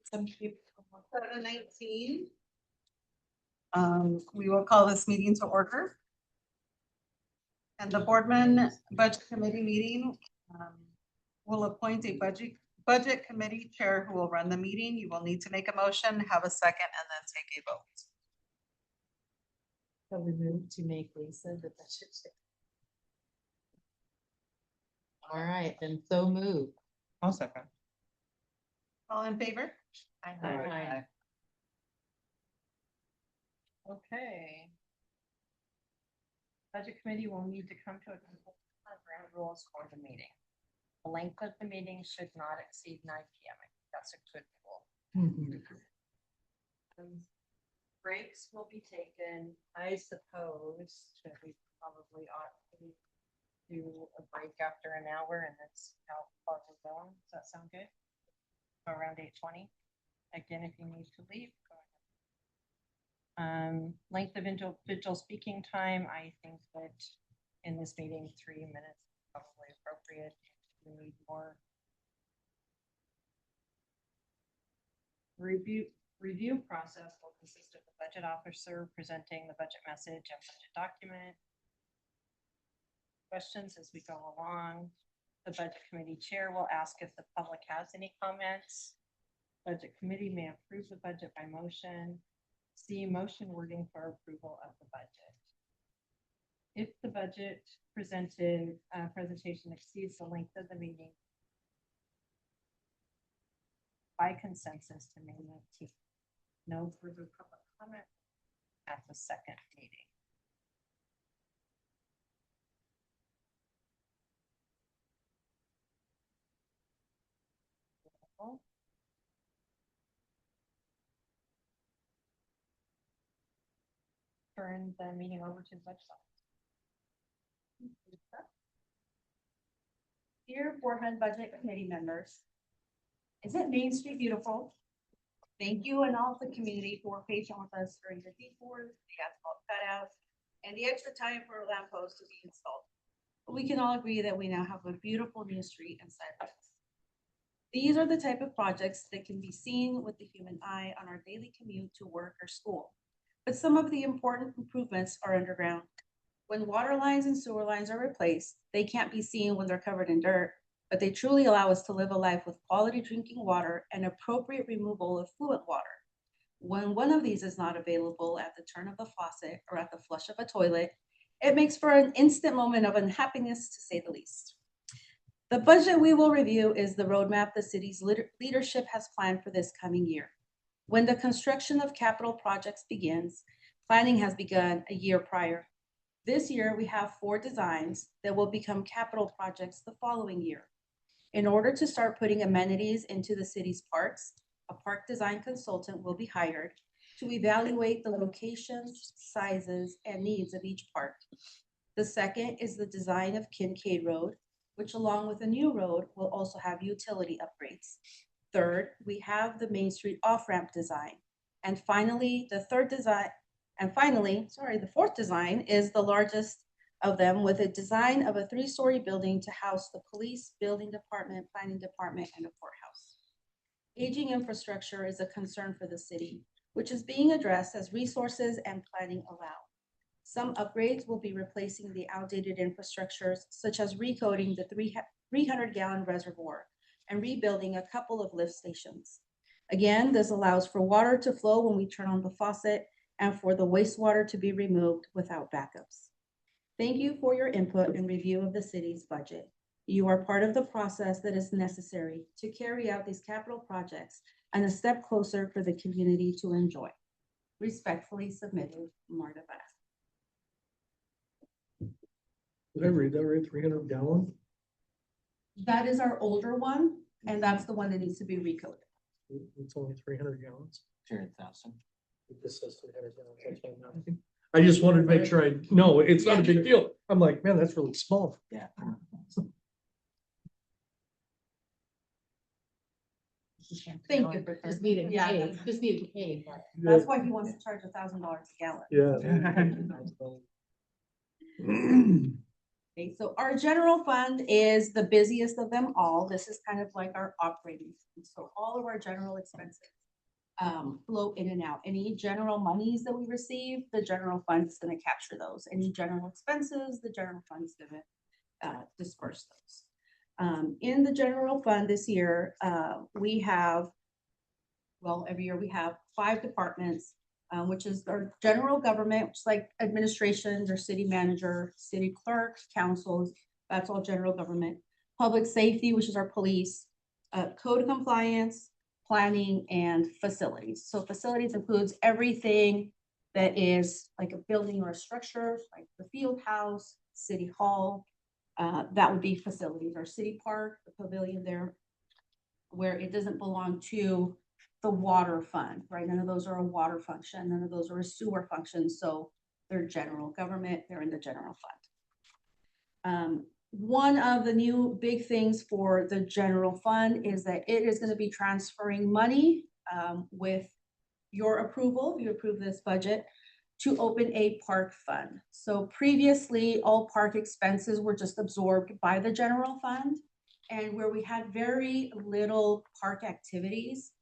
Some people. 7:19. We will call this meeting to order. And the Boardman Budget Committee meeting will appoint a budget committee chair who will run the meeting. You will need to make a motion, have a second, and then take a vote. So we move to make Lisa the budget chair. All right, then so move. I'll second. All in favor? Aye. Okay. Budget committee will need to come to a conclusion on ground rules for the meeting. The length of the meeting should not exceed 9 PM. I think that's a good rule. Breaks will be taken. I suppose that we probably ought to do a break after an hour, and that's how far we're going. Does that sound good? Around 8:20. Again, if you need to leave, go ahead. Length of individual speaking time, I think that in this meeting, 3 minutes is probably appropriate. We need more. Review process will consist of the budget officer presenting the budget message and budget document. Questions as we go along. The budget committee chair will ask if the public has any comments. Budget committee may approve the budget by motion. See motion wording for approval of the budget. If the budget presentation exceeds the length of the meeting by consensus to May 19th. No further public comment at the second meeting. Turn the meeting over to the budget office. Dear Boardman Budget Committee members, isn't Main Street beautiful? Thank you and all of the community who were patient with us during the detours, the asphalt cutouts, and the extra time for a lamppost to be installed. But we can all agree that we now have a beautiful new street and sidewalks. These are the type of projects that can be seen with the human eye on our daily commute to work or school. But some of the important improvements are underground. When water lines and sewer lines are replaced, they can't be seen when they're covered in dirt, but they truly allow us to live a life with quality drinking water and appropriate removal of fluent water. When one of these is not available at the turn of the faucet or at the flush of a toilet, it makes for an instant moment of unhappiness, to say the least. The budget we will review is the roadmap the city's leadership has planned for this coming year. When the construction of capital projects begins, planning has begun a year prior. This year, we have 4 designs that will become capital projects the following year. In order to start putting amenities into the city's parks, a park design consultant will be hired to evaluate the locations, sizes, and needs of each park. The second is the design of Kincaid Road, which along with a new road will also have utility upgrades. Third, we have the Main Street off-ramp design. And finally, the fourth design is the largest of them, with a design of a 3-story building to house the police, building department, planning department, and a courthouse. Aging infrastructure is a concern for the city, which is being addressed as resources and planning allow. Some upgrades will be replacing the outdated infrastructures, such as recoding the 300-gallon reservoir and rebuilding a couple of lift stations. Again, this allows for water to flow when we turn on the faucet and for the wastewater to be removed without backups. Thank you for your input and review of the city's budget. You are part of the process that is necessary to carry out these capital projects and a step closer for the community to enjoy. Respectfully submitted, Marta Bass. Did I read that right? 300 gallon? That is our older one, and that's the one that needs to be recoded. It's only 300 gallons. 300,000. This says 300 gallons. That's why I'm asking. I just wanted to make sure no, it's not a big deal. I'm like, man, that's really small. Yeah. Thank you. Just need a Yeah, cave, just need a cave. That's why he wants to charge $1,000 a gallon. Yeah. Okay, so our general fund is the busiest of them all. This is kind of like our operating. Fund. So all of our general expenses flow in and out. Any general monies that we receive, the general fund is gonna capture those. Any general expenses, the general fund is gonna disperse those. In the general fund this year, we have, well, every year we have 5 departments, which is our general government, which is like administrations or city manager, city clerk, councils, that's all general government. Public safety, which is our police, code compliance, planning, and facilities. So facilities includes everything that is like a building or a structure, like the field house, city hall. That would be facilities, our city park, the pavilion there, where it doesn't belong to the water fund, right? None of those are a water function, none of those are a sewer function, so they're general government, they're in the general fund. One of the new big things for the general fund is that it is gonna be transferring money with your approval, if you approve this budget, to open a park fund. So previously, all park expenses were just absorbed by the general fund. And where we had very little park activities,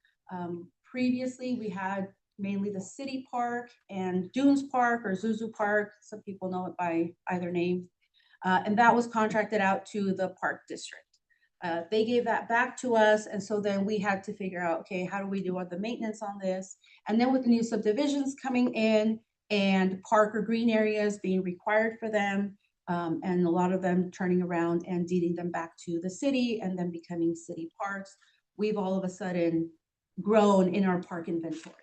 previously we had mainly the city park and Dunes Park or Zuzu Park. Some people know it by either name. And that was contracted out to the park district. They gave that back to us. And so then we had to figure out, okay, how do we do all the maintenance on this? And then with the new subdivisions coming in and park or green areas being required for them, and a lot of them turning around and deeding them back to the city and then becoming city parks, we've all of a sudden grown in our park inventory.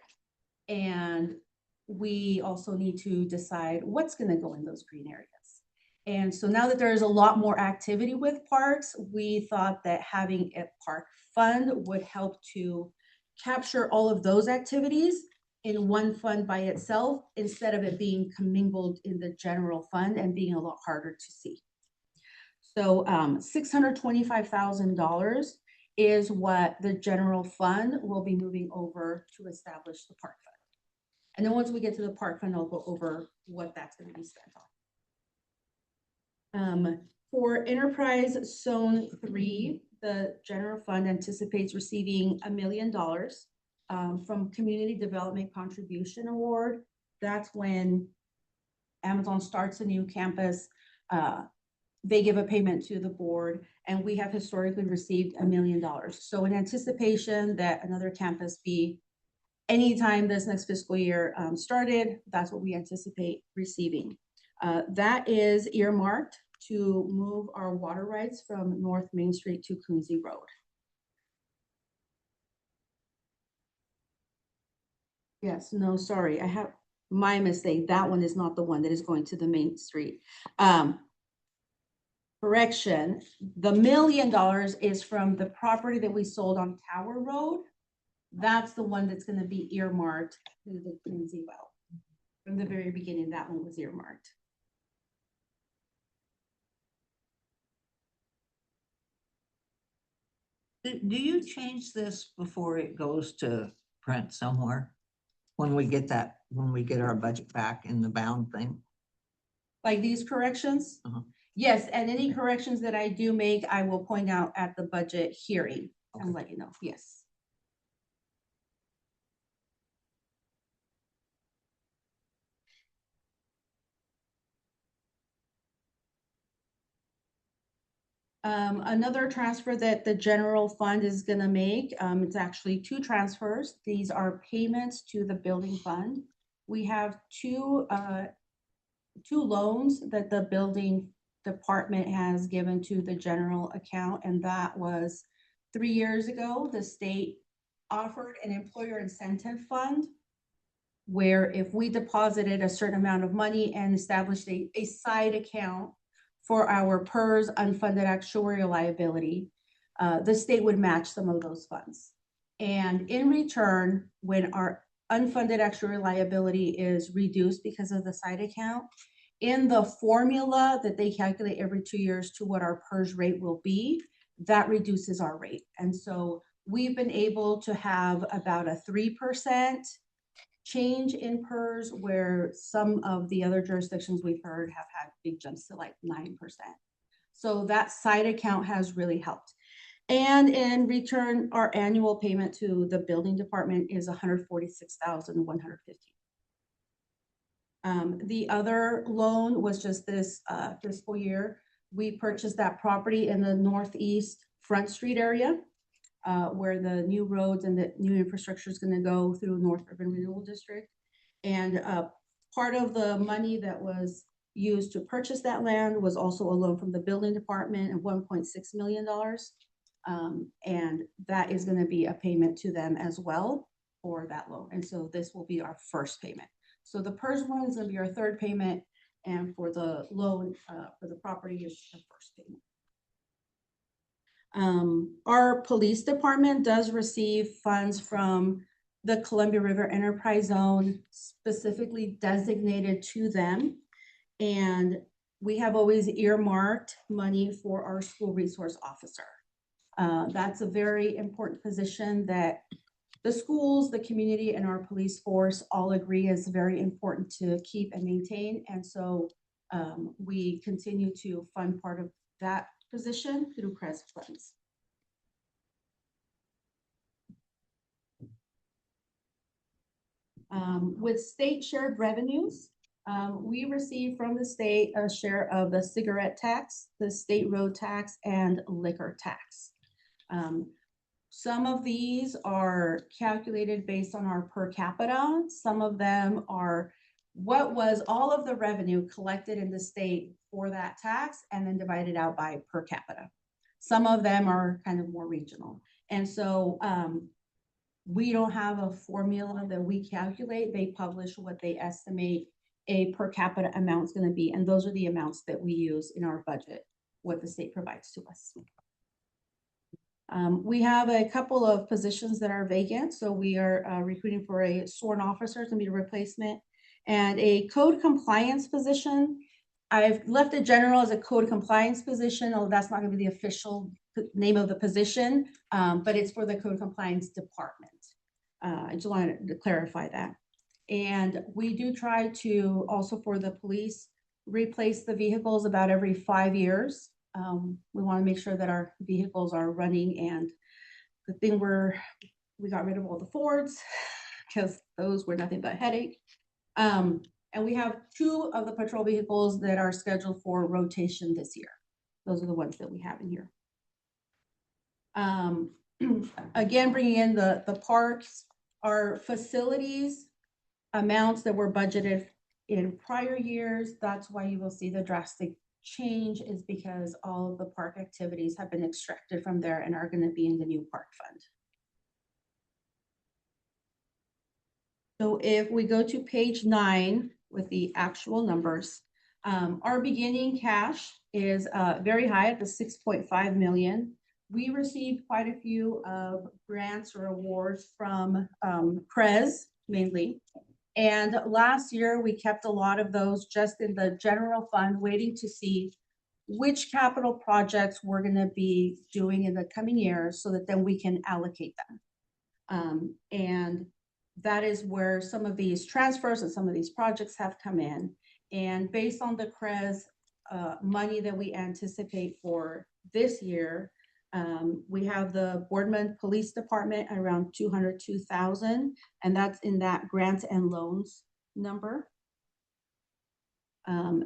And we also need to decide what's gonna go in those green areas. And so now that there's a lot more activity with parks, we thought that having a park fund would help to capture all of those activities in one fund by itself, instead of it being commingled in the general fund and being a lot harder to see. So $625,000 is what the general fund will be moving over to establish the park fund. And then once we get to the park fund, I'll go over what that's going to be spent on. For Enterprise Zone 3, the general fund anticipates receiving $1 million from Community Development Contribution Award. That's when Amazon starts a new campus. They give a payment to the board, and we have historically received $1 million. So in anticipation that another campus be anytime this next fiscal year started, that's what we anticipate receiving. That is earmarked to move our water rights from North Main Street to Coonsey Road. Yes, no, sorry, I have my mistake. That one is not the one that is going to the Main Street. Correction, the $1 million is from the property that we sold on Tower Road. That's the one that's gonna be earmarked to the Coonsey well. From the very beginning, that one was earmarked. Do you change this before it goes to print somewhere? When we get our budget back in the bound thing? Like these corrections? Uh-huh. Yes, and any corrections that I do make, I will point out at the budget hearing and Okay. let you know, yes. Another transfer that the general fund is gonna make, it's actually 2 transfers. These are payments to the building fund. We have two loans that the building department has given to the general account, and that was 3 years ago, the state offered an employer incentive fund where if we deposited a certain amount of money and established a side account for our PERS unfunded actuarial liability, the state would match some of those funds. And in return, when our unfunded actuarial liability is reduced because of the side account, in the formula that they calculate every 2 years to what our PERS rate will be, that reduces our rate. And so we've been able to have about a 3% change in PERS, where some of the other jurisdictions we've heard have had big jumps to like 9%. So that side account has really helped. And in return, our annual payment to the building department is $146,150. The other loan was just this fiscal year. We purchased that property in the northeast Front Street area, where the new roads and the new infrastructure is gonna go through North Urban Renewal District. And part of the money that was used to purchase that land was also a loan from the building department of $1.6 million. And that is gonna be a payment to them as well for that loan. And so this will be our first payment. So the PERS one is gonna be our third payment, and for the loan for the property is the first payment. Our police department does receive funds from the Columbia River Enterprise Zone, specifically designated to them. And we have always earmarked money for our school resource officer. That's a very important position that the schools, the community, and our police force all agree is very important to keep and maintain. And so we continue to fund part of that position through CRES funds. With state shared revenues, we receive from the state a share of the cigarette tax, the state road tax, and liquor tax. Some of these are calculated based on our per capita. Some of them are what was all of the revenue collected in the state for that tax and then divided out by per capita. Some of them are kind of more regional. And so we don't have a formula that we calculate. They publish what they estimate a per capita amount is going to be. And those are the amounts that we use in our budget, what the state provides to us. We have a couple of positions that are vacant. So we are recruiting for a sworn officer to be a replacement, and a code compliance position. I've left it general as a code compliance position, although that's not going to be the official name of the position, but it's for the code compliance department. I just wanted to clarify that. And we do try to also for the police replace the vehicles about every 5 years. We want to make sure that our vehicles are running, and the thing we got rid of all the Fords because those were nothing but headache. And we have 2 of the patrol vehicles that are scheduled for rotation this year. Those are the ones that we have in here. Again, bringing in the parks, our facilities amounts that were budgeted in prior years. That's why you will see the drastic change, is because all of the park activities have been extracted from there and are going to be in the new park fund. So if we go to page 9 with the actual numbers, our beginning cash is very high at the 6.5 million. We received quite a few of grants or awards from CRES mainly. And last year, we kept a lot of those just in the general fund, waiting to see which capital projects we're going to be doing in the coming years so that then we can allocate them. And that is where some of these transfers and some of these projects have come in. And based on the CRES money that we anticipate for this year, we have the Boardman Police Department around 202,000, and that's in that grants and loans number.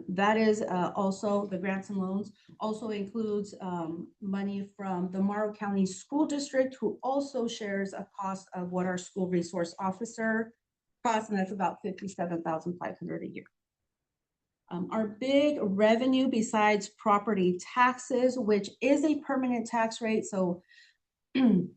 That is also the grants and loans also includes money from the Morrow County School District, who also shares a cost of what our school resource officer costs, and that's about $57,500 a year. Our big revenue besides property taxes, which is a permanent tax rate. So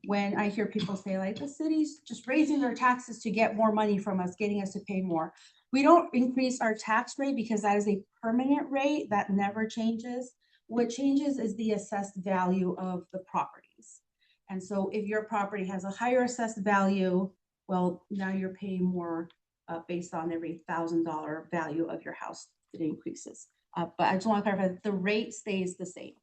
when I hear people say like the city's just raising their taxes to get more money from us, getting us to pay more, we don't increase our tax rate because that is a permanent rate that never changes. What changes is the assessed value of the properties. And so if your property has a higher assessed value, well, now you're paying more based on every $1,000 value of your house. It increases. But I just want to clarify that the rate stays the same.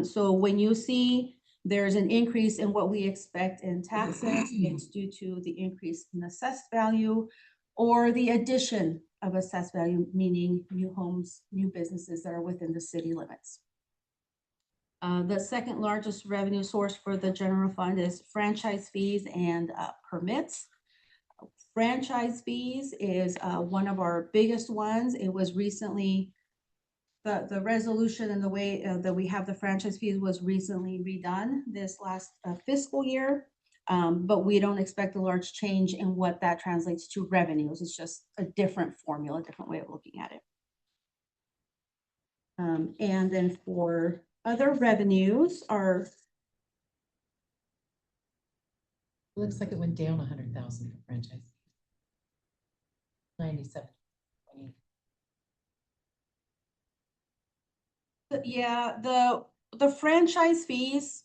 So when you see there's an increase in what we expect in taxes, it's due to the increase in assessed value, or the addition of assessed value, meaning new homes, new businesses that are within the city limits. The second largest revenue source for the general fund is franchise fees and permits. Franchise fees is one of our biggest ones. It was recently, the resolution and the way that we have the franchise fees was recently redone this last fiscal year. But we don't expect a large change in what that translates to revenues. It's just a different formula, a different way of looking at it. And then for other revenues are, Looks like it went down 100,000 for franchise. 97. yeah, the franchise fees,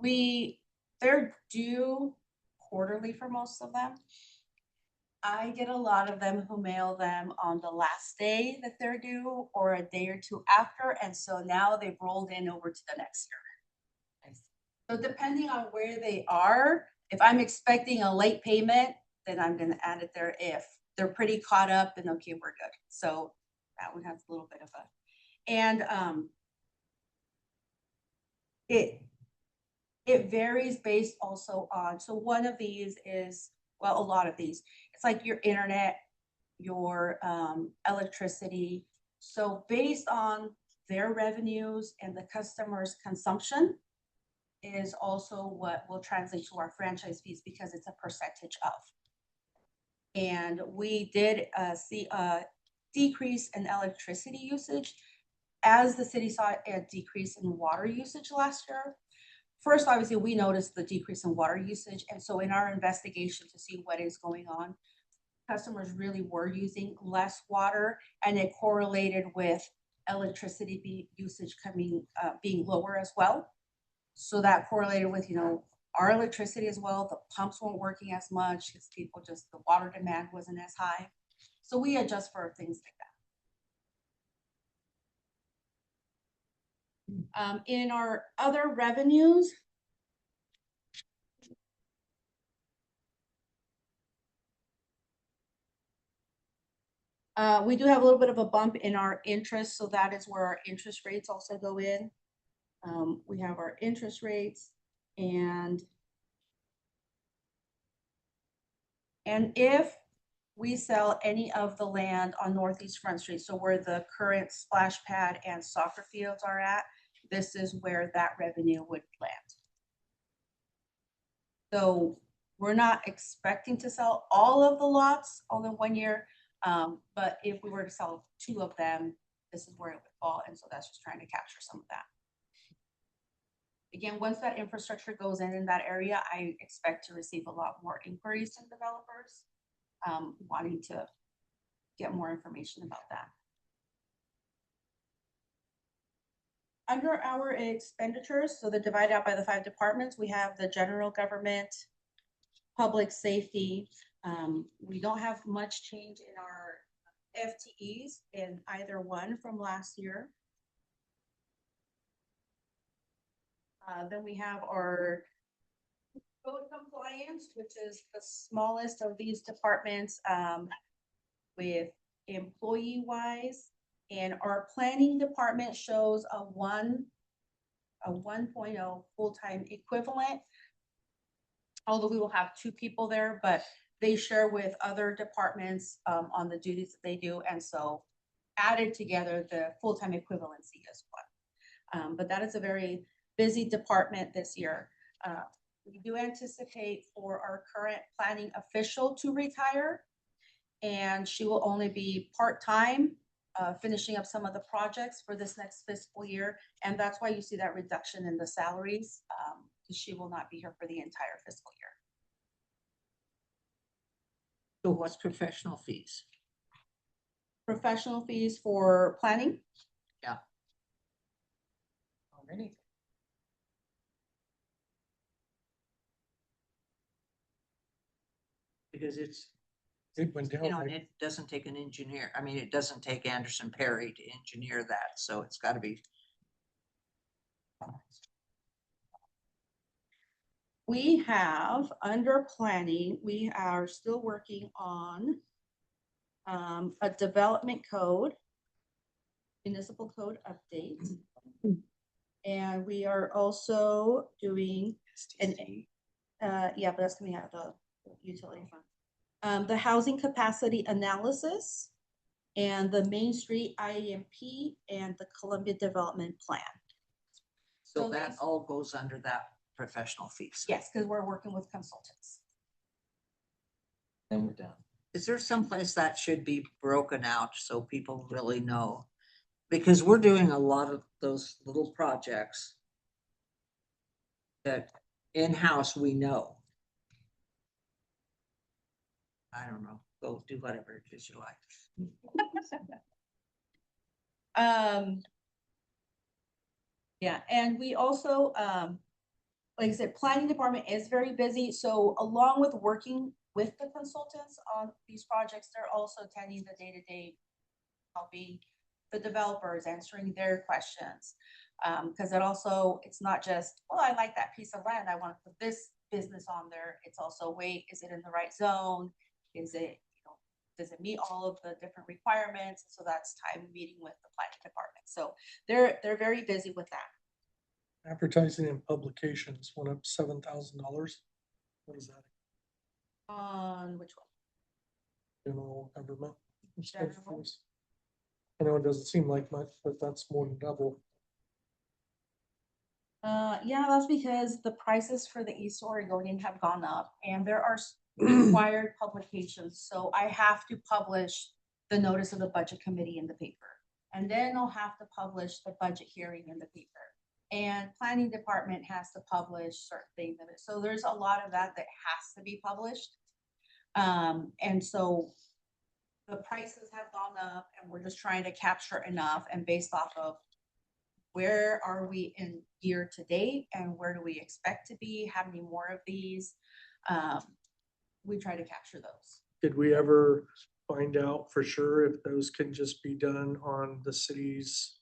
they're due quarterly for most of them. I get a lot of them who mail them on the last day that they're due or a day or two after, and so now they've rolled in over to the next year. So depending on where they are, if I'm expecting a late payment, then I'm gonna add it there. If they're pretty caught up, then okay, we're good. So that one has a little bit of a, and it varies based also on, so one of these is, well, a lot of these, it's like your internet, your electricity. So based on their revenues and the customer's consumption is also what will translate to our franchise fees because it's a percentage of. And we did see a decrease in electricity usage as the city saw a decrease in water usage last year. First, obviously, we noticed the decrease in water usage. And so in our investigation to see what is going on, customers really were using less water, and it correlated with electricity usage being lower as well. So that correlated with, our electricity as well. The pumps weren't working as much because people the water demand wasn't as high. So we adjust for things like that. In our other revenues, we do have a little bit of a bump in our interest, so that is where our interest rates also go in. We have our interest rates and if we sell any of the land on Northeast Front Street, so where the current splash pad and soccer fields are at, this is where that revenue would land. So we're not expecting to sell all of the lots all in 1 year, but if we were to sell 2 of them, this is where it would fall, and so that's just trying to capture some of that. Again, once that infrastructure goes in that area, I expect to receive a lot more inquiries from developers wanting to get more information about that. Under our expenditures, so they're divided out by the 5 departments, we have the general government, public safety. We don't have much change in our FTEs in either one from last year. Then we have our code compliance, which is the smallest of these departments with employee-wise. And our planning department shows a 1.0 full-time equivalent. Although we will have 2 people there, but they share with other departments on the duties that they do. And so added together, the full-time equivalency is 1. But that is a very busy department this year. We do anticipate for our current planning official to retire, and she will only be part-time, finishing up some of the projects for this next fiscal year. And that's why you see that reduction in the salaries, because she will not be here for the entire fiscal year. So what's professional fees? Professional fees for planning? Already. Because it went down. and it doesn't take an engineer. I mean, it doesn't take Anderson Perry to engineer that, so it's gotta be. We have, under planning, we are still working on a development code, municipal code update. And we are also doing an, yeah, but that's coming out of the utility fund. The housing capacity analysis and the Main Street IEMP and the Columbia Development Plan. So So that these- all goes under that professional fees. Yes, because we're working with consultants. Then we're done. Is there someplace that should be broken out so people really know? Because we're doing a lot of those little projects that in-house we know. I don't know, go do whatever it is you like. Yeah, and we also, like I said, planning department is very busy, so along with working with the consultants on these projects, they're also attending the day-to-day, helping the developers, answering their questions. Cause it also, it's not just, well, I like that piece of land, I want to put this business on there. It's also, wait, is it in the right zone? Is it, does it meet all of the different requirements? So that's time meeting with the planning department. So they're very busy with that. Advertising and publications went up $7,000. What is that? On which one? General government. General. I know it doesn't seem like much, but that's more than double. Yeah, that's because the prices for the East Oregonian have gone up and there are required publications. So I have to publish the notice of the budget committee in the paper. And then I'll have to publish the budget hearing in the paper. And planning department has to publish certain things of it. So there's a lot of that has to be published. And so the prices have gone up and we're just trying to capture enough, and based off of where are we in year to date and where do we expect to be, how many more of these, we try to capture those. Did we ever find out for sure if those can just be done on the city's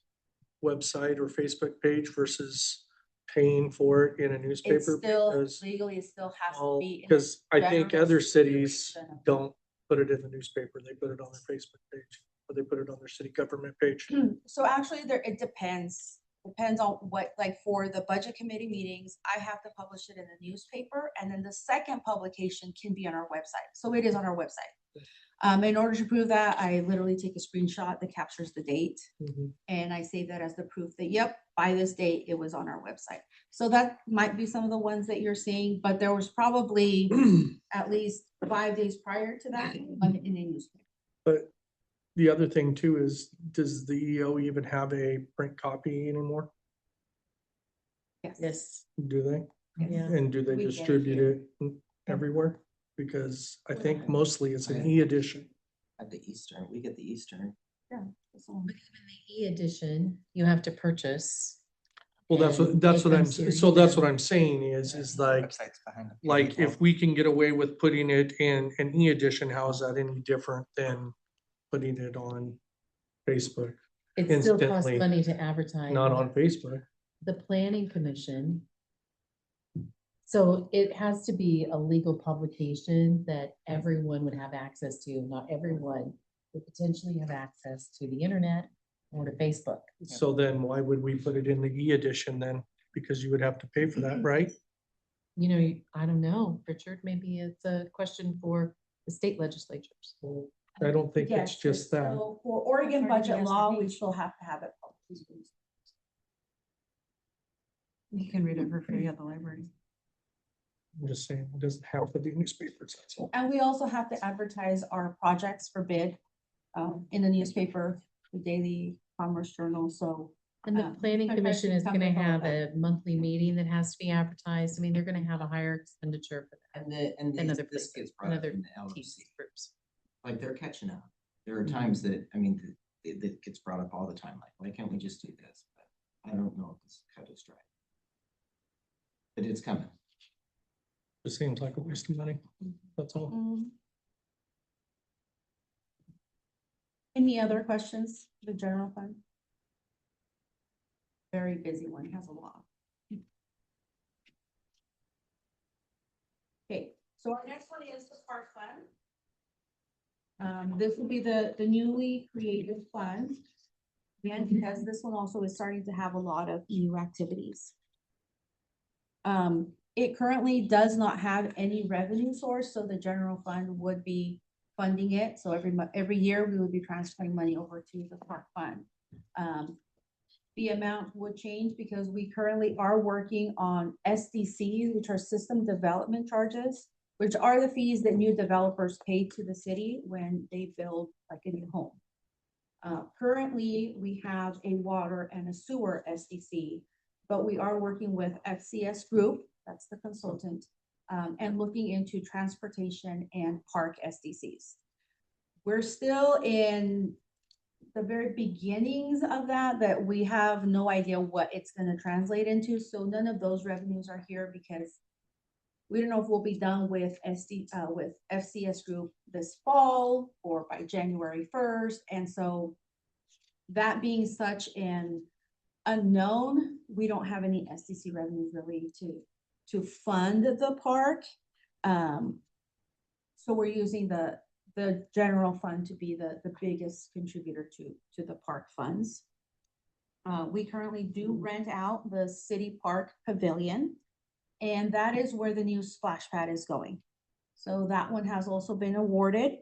website or Facebook page versus paying for it in a It's newspaper? still Because, legally, it still has to well, be. in the because I think general other cities circulation. don't put it in the newspaper. They put it on their Facebook page, or they put it on their city government page. So actually there, it depends on what, like for the budget committee meetings, I have to publish it in the newspaper, and then the second publication can be on our website. So it is on our website. In order to prove that, I literally take a screenshot that captures the date Mhm. and I save that as the proof that, yep, by this date, it was on our website. So that might be some of the ones that you're seeing, but there was probably at least 5 days prior to that in a newspaper. But the other thing too is, does the EO even have a print copy anymore? Yes, Do they? yeah. And do they We get it distribute it everywhere? Because I think mostly it's an e-edition. At the Eastern, we get the Eastern. Yeah. But even the e-edition, you have to purchase. Well, that's And what it I'm, comes to your so that's what email. I'm saying is like, Website's behind the like paywall. if we can get away with putting it in an e-edition, how is that any different than putting it on Facebook? It still costs instantly, money to advertise. Not on Facebook. The planning commission. So it has to be a legal publication that everyone would have access to. Not everyone would potentially have access to the internet or to Facebook. So then why would we put it in the e-edition then? Because you would have to pay for that, right? You know, I don't know, Richard, maybe it's a question for the state legislatures. I don't think it's Yes, just that. so for Oregon budget law, we still have to have it published. You can read it for free at the library. I'm just saying, it doesn't have to be newspapers, that's all. And we also have to advertise our projects for bid in the newspaper, the Daily Commerce Journal, so. And the planning sometimes commission we is come gonna up with have that. a monthly meeting that has to be advertised. I mean, they're gonna have a higher expenditure for that. And And other this places, gets and brought up other in the teams, LOC. groups. Like they're catching up. There are times that, I mean, that gets brought up all the time, like, why can't we just do this? But I don't know if it's cut a stride. But it's coming. It seems like a waste of money, that's all. Any other questions, for the general fund? Very busy one, has a lot. So our next one is the park fund. This will be the newly created fund. Again, because this one also is starting to have a lot of new activities. It currently does not have any revenue source, so the general fund would be funding it. So every year we would be transferring money over to the park fund. The amount would change because we currently are working on SDCs, which are system development charges, which are the fees that new developers pay to the city when they build like a new home. Currently, we have a water and a sewer SDC, but we are working with FCS Group, that's the consultant, and looking into transportation and park SDCs. We're still in the very beginnings of that we have no idea what it's gonna translate into, so none of those revenues are here because we don't know if we'll be done with with FCS Group this fall or by January 1st. And so that being such an unknown, we don't have any SDC revenues really to fund the park. So we're using the general fund to be the biggest contributor to the park funds. We currently do rent out the city park pavilion. And that is where the new splash pad is going. So that one has also been awarded.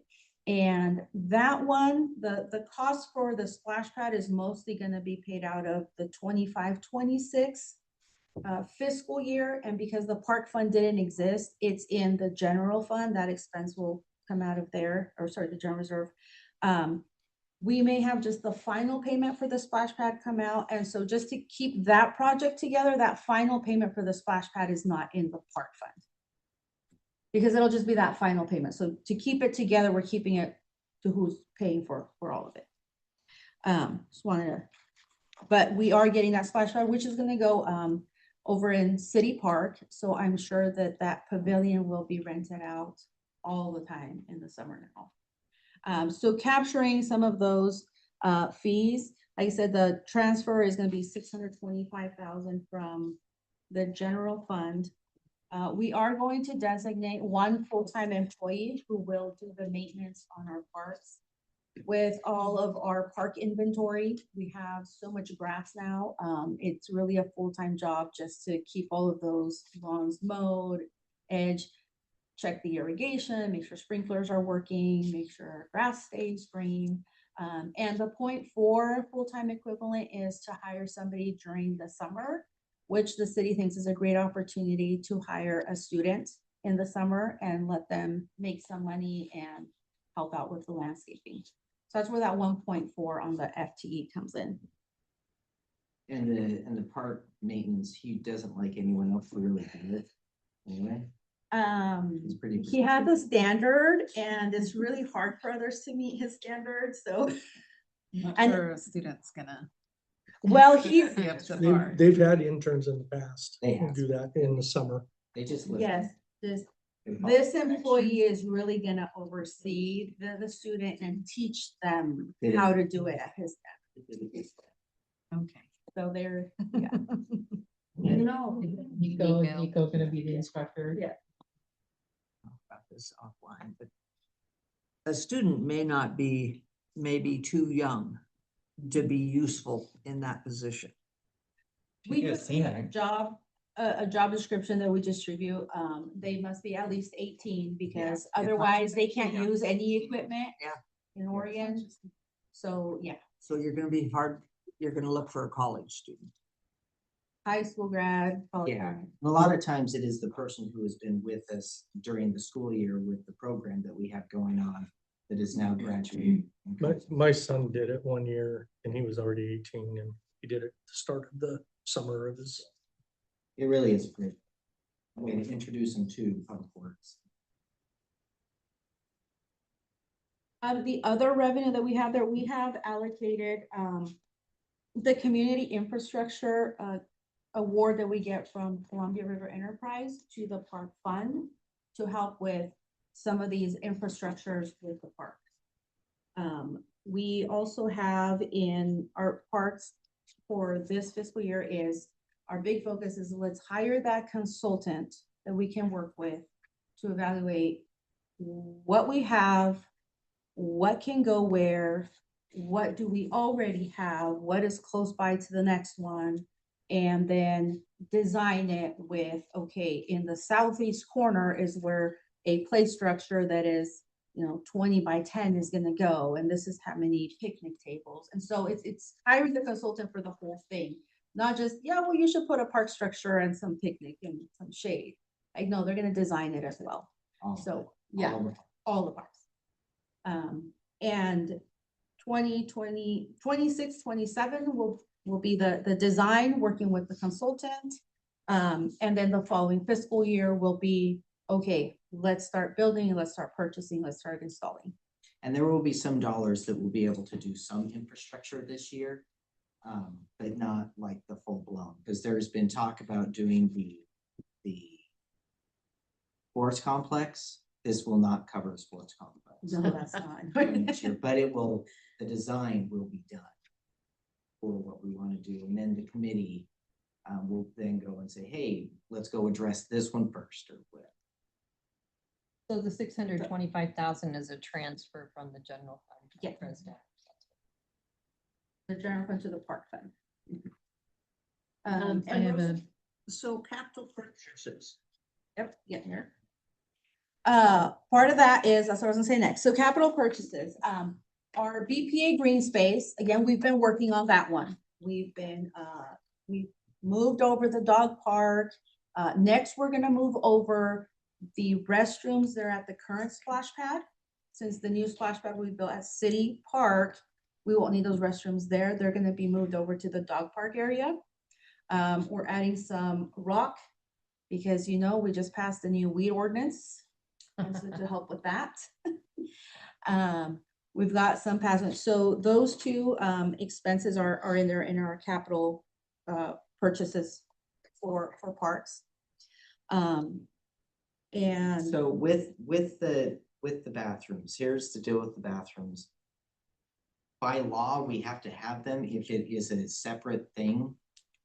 And that one, the cost for the splash pad is mostly gonna be paid out of the 25-26 fiscal year. And because the park fund didn't exist, it's in the general fund. That expense will come out of there, or sorry, the general reserve. We may have just the final payment for the splash pad come out. And so just to keep that project together, that final payment for the splash pad is not in the park fund. Because it'll just be that final payment. So to keep it together, we're keeping it to who's paying for all of it. Just wanted to, but we are getting that splash pad, which is gonna go over in City Park. So I'm sure that that pavilion will be rented out all the time in the summer now. So capturing some of those fees, like I said, the transfer is gonna be 625,000 from the general fund. We are going to designate one full-time employee who will do the maintenance on our parks. With all of our park inventory, we have so much grass now. It's really a full-time job just to keep all of those lawns mowed, edge, check the irrigation, make sure sprinklers are working, make sure grass stays green. And the 0.4 full-time equivalent is to hire somebody during the summer, which the city thinks is a great opportunity to hire a student in the summer and let them make some money and help out with the landscaping. So that's where that 1.4 on the FTE comes in. And the park maintenance, he doesn't like anyone else to really do it anyway. He's pretty. He has a standard and it's really hard for others to meet his standards, so. Not And- sure a student's gonna. Well, he's, be up to the bar. They've had interns in the past They who have. do that in the summer. They just. listen. yes, this They follow This directions. employee is really gonna oversee the student and teach them They how do. to do it at his step. Okay. So they're, yeah. No. Nico gonna be the instructor. Yeah. About this offline, but a student may be too young to be useful in that position. We put a job description that we distribute, they must be at least 18 because Yeah. otherwise they can't use any equipment. Yeah. In Oregon, so yeah, So you're gonna look for a college student. high school grad. college Yeah, grad. a lot of times it is the person who has been with us during the school year with the program that we have going on that is now graduating. My son did it one year and he was already 18 and he did it at the start of the summer of his. It really is a great way to introduce them to public works. The other revenue that we have there, we have allocated, the community infrastructure, award that we get from Columbia River Enterprise to the park fund to help with some of these infrastructures with the park. We also have in our parks for this fiscal year is, our big focus is let's hire that consultant that we can work with to evaluate what we have, what can go where, what do we already have, what is close by to the next one, and then design it with, okay, in the southeast corner is where a play structure that is, 20 by 10 is gonna go, and this is how many picnic tables. And so it's hiring the consultant for the whole thing, not just, yeah, well, you should put a park structure and some picnic and some shade. Like, no, they're gonna design it as well. All of it, So, yeah, all of it. all the parks. And 26, 27 will be the design, working with the consultant. And then the following fiscal year will be, okay, let's start building, let's start purchasing, let's start installing. And there will be some dollars that will be able to do some infrastructure this year. But not like the full blown, because there's been talk about doing the sports complex. This will not cover the sports complex. No, that's not. Next year, but it will, the design will be done for what we want to do. And then the committee will then go and say, hey, let's go address this one first or whatever. So the 625,000 is a transfer from the general fund. to the Yeah. President. The general fund to the park fund. I have a, So capital purchases. Yep, getting there. Part of that is, that's what I was gonna say next. So capital purchases, our BPA green space, again, we've been working on that one. We've moved over the dog park. Next, we're gonna move over the restrooms that are at the current splash pad. Since the new splash pad we built at City Park, we won't need those restrooms there. They're gonna be moved over to the dog park area. We're adding some rock because we just passed the new weed ordinance. And so to help with that. We've got some passage. So those two expenses are in there in our capital purchases for parks. And So with the bathrooms, here's the deal with the bathrooms. By law, we have to have them if it is a separate thing,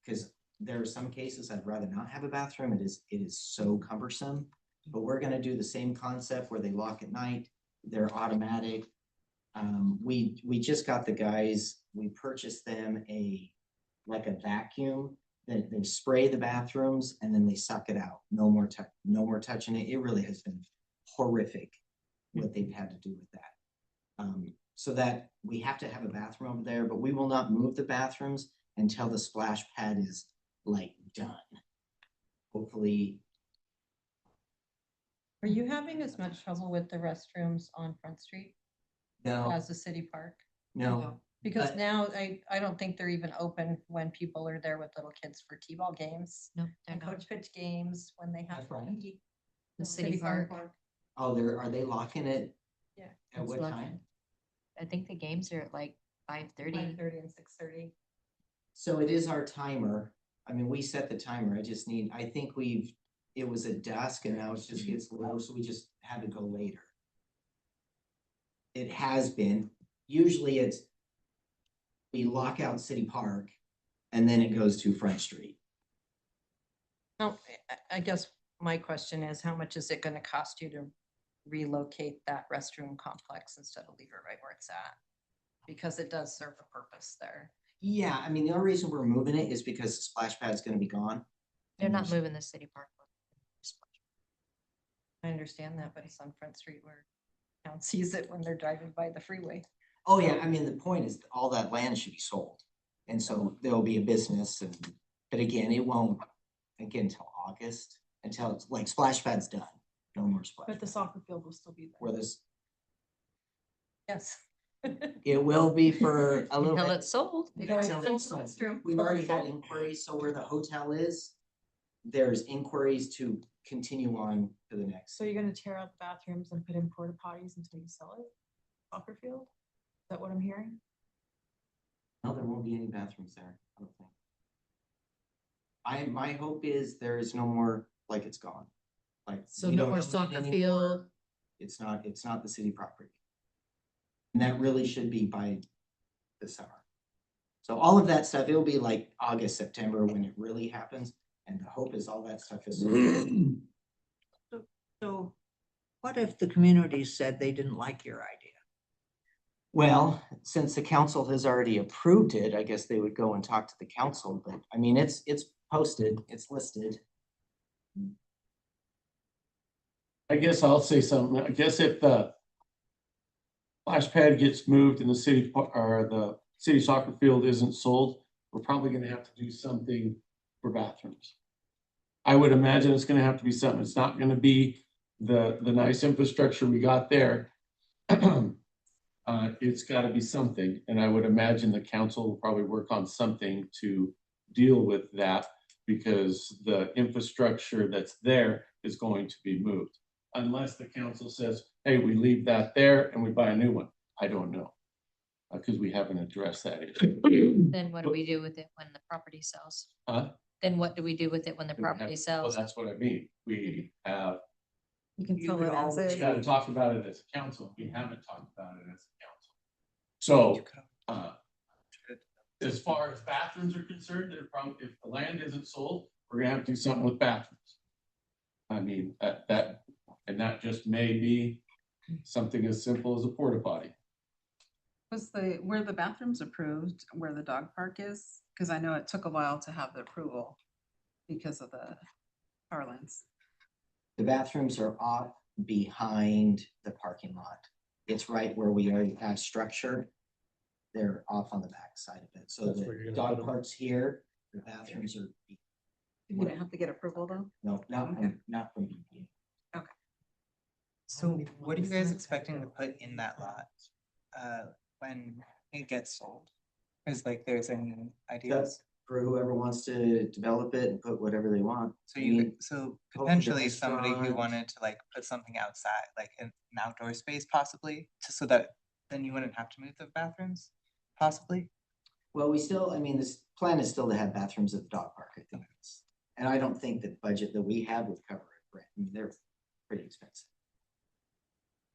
because there are some cases I'd rather not have a bathroom. It is so cumbersome. But we're gonna do the same concept where they lock at night, they're automatic. We just got the guys, we purchased them like a vacuum that they spray the bathrooms and then they suck it out. No more touching it. It really has been horrific what they've had to do with that. So that we have to have a bathroom over there, but we will not move the bathrooms until the splash pad is like done. Hopefully. Are you having as much trouble with the restrooms on Front Street No, as the city park? no, Because But- now I don't think they're even open when people are there with little kids for T-ball games. no, they're And not. coach pitch games when they have. That's right. fun. The city park. oh, are they locking it? Yeah. At It's what locked. time? I think the games are at like 5:30. 5:30 and 6:30. So it is our timer. I mean, we set the timer. I think it was at dusk and now it just gets low, so we just had to go later. It has been, usually we lock out City Park and then it goes to Front Street. No, I guess my question is, how much is it gonna cost you to relocate that restroom complex instead of leave it right where it's at? Because it does serve a purpose there. Yeah, I mean, the only reason we're moving it is because the splash pad's gonna be gone. They're And not there's- moving the city park. I understand that, but it's on Front Street where town sees it when they're driving by the freeway. Oh, yeah, I mean, the point is all that land should be sold. And so there'll be a business but again, it won't, until August, until it's like splash pad's done. No more splash. But the pad. soccer field will still be there. Where this, Yes. it will be for a little Until bit. it's sold. Until it's sold. We've already had inquiries, so where the hotel is, there's inquiries to continue on to the next. So you're gonna tear out the bathrooms and put in porta potties until you sell it? Soccer field? Is that what I'm hearing? No, there won't be any bathrooms there, I don't think. My hope is there is no more, like it's gone. Like. So we no don't more own it soccer anymore. field. It's not the city property. And that really should be by the summer. So all of that stuff, it'll be like August, September when it really happens. And the hope is all that stuff is. So What if the community said they didn't like your idea? Well, since the council has already approved it, I guess they would go and talk to the council, but I mean, it's posted, it's listed. I guess I'll say something. I guess if the splash pad gets moved and the city or the city soccer field isn't sold, we're probably gonna have to do something for bathrooms. I would imagine it's gonna have to be something. It's not gonna be the nice infrastructure we got there. It's gotta be something, and I would imagine the council will probably work on something to deal with that because the infrastructure that's there is going to be moved. Unless the council says, hey, we leave that there and we buy a new one. I don't know. Because we haven't addressed that issue. Then what do we do with it when the property sells? Huh? Then what do we do with it when the We have- property Well, sells? that's what I mean. We have, You can You sell could it as always we is. gotta talk about it as a council. We haven't talked about it as a council. So, as far as bathrooms are concerned, they're probably, if the land isn't sold, we're gonna have to do something with bathrooms. I mean, and that just may be something as simple as a porta potty. Were the bathrooms approved where the dog park is? Cause I know it took a while to have the approval because of the power lines. The bathrooms are off behind the parking lot. It's right where we already have structure. They're off on the back side of it. So That's where you're the gonna put dog them. park's here, the bathrooms are, You didn't have to get approval though? no, Okay. not from EPA. So what are you guys expecting to put in that lot, when it gets sold? Cause like there's any ideas, That's for whoever wants to develop it and put whatever they want. so I you, mean, so hopefully the potentially somebody who restaurant- wanted to like put something outside, like an outdoor space possibly, so that then you wouldn't have to move the bathrooms, possibly? Well, we still, I mean, this plan is still to have bathrooms at the dog park, I think. And I don't think the budget that we have would cover it, Brent. I mean, they're pretty expensive.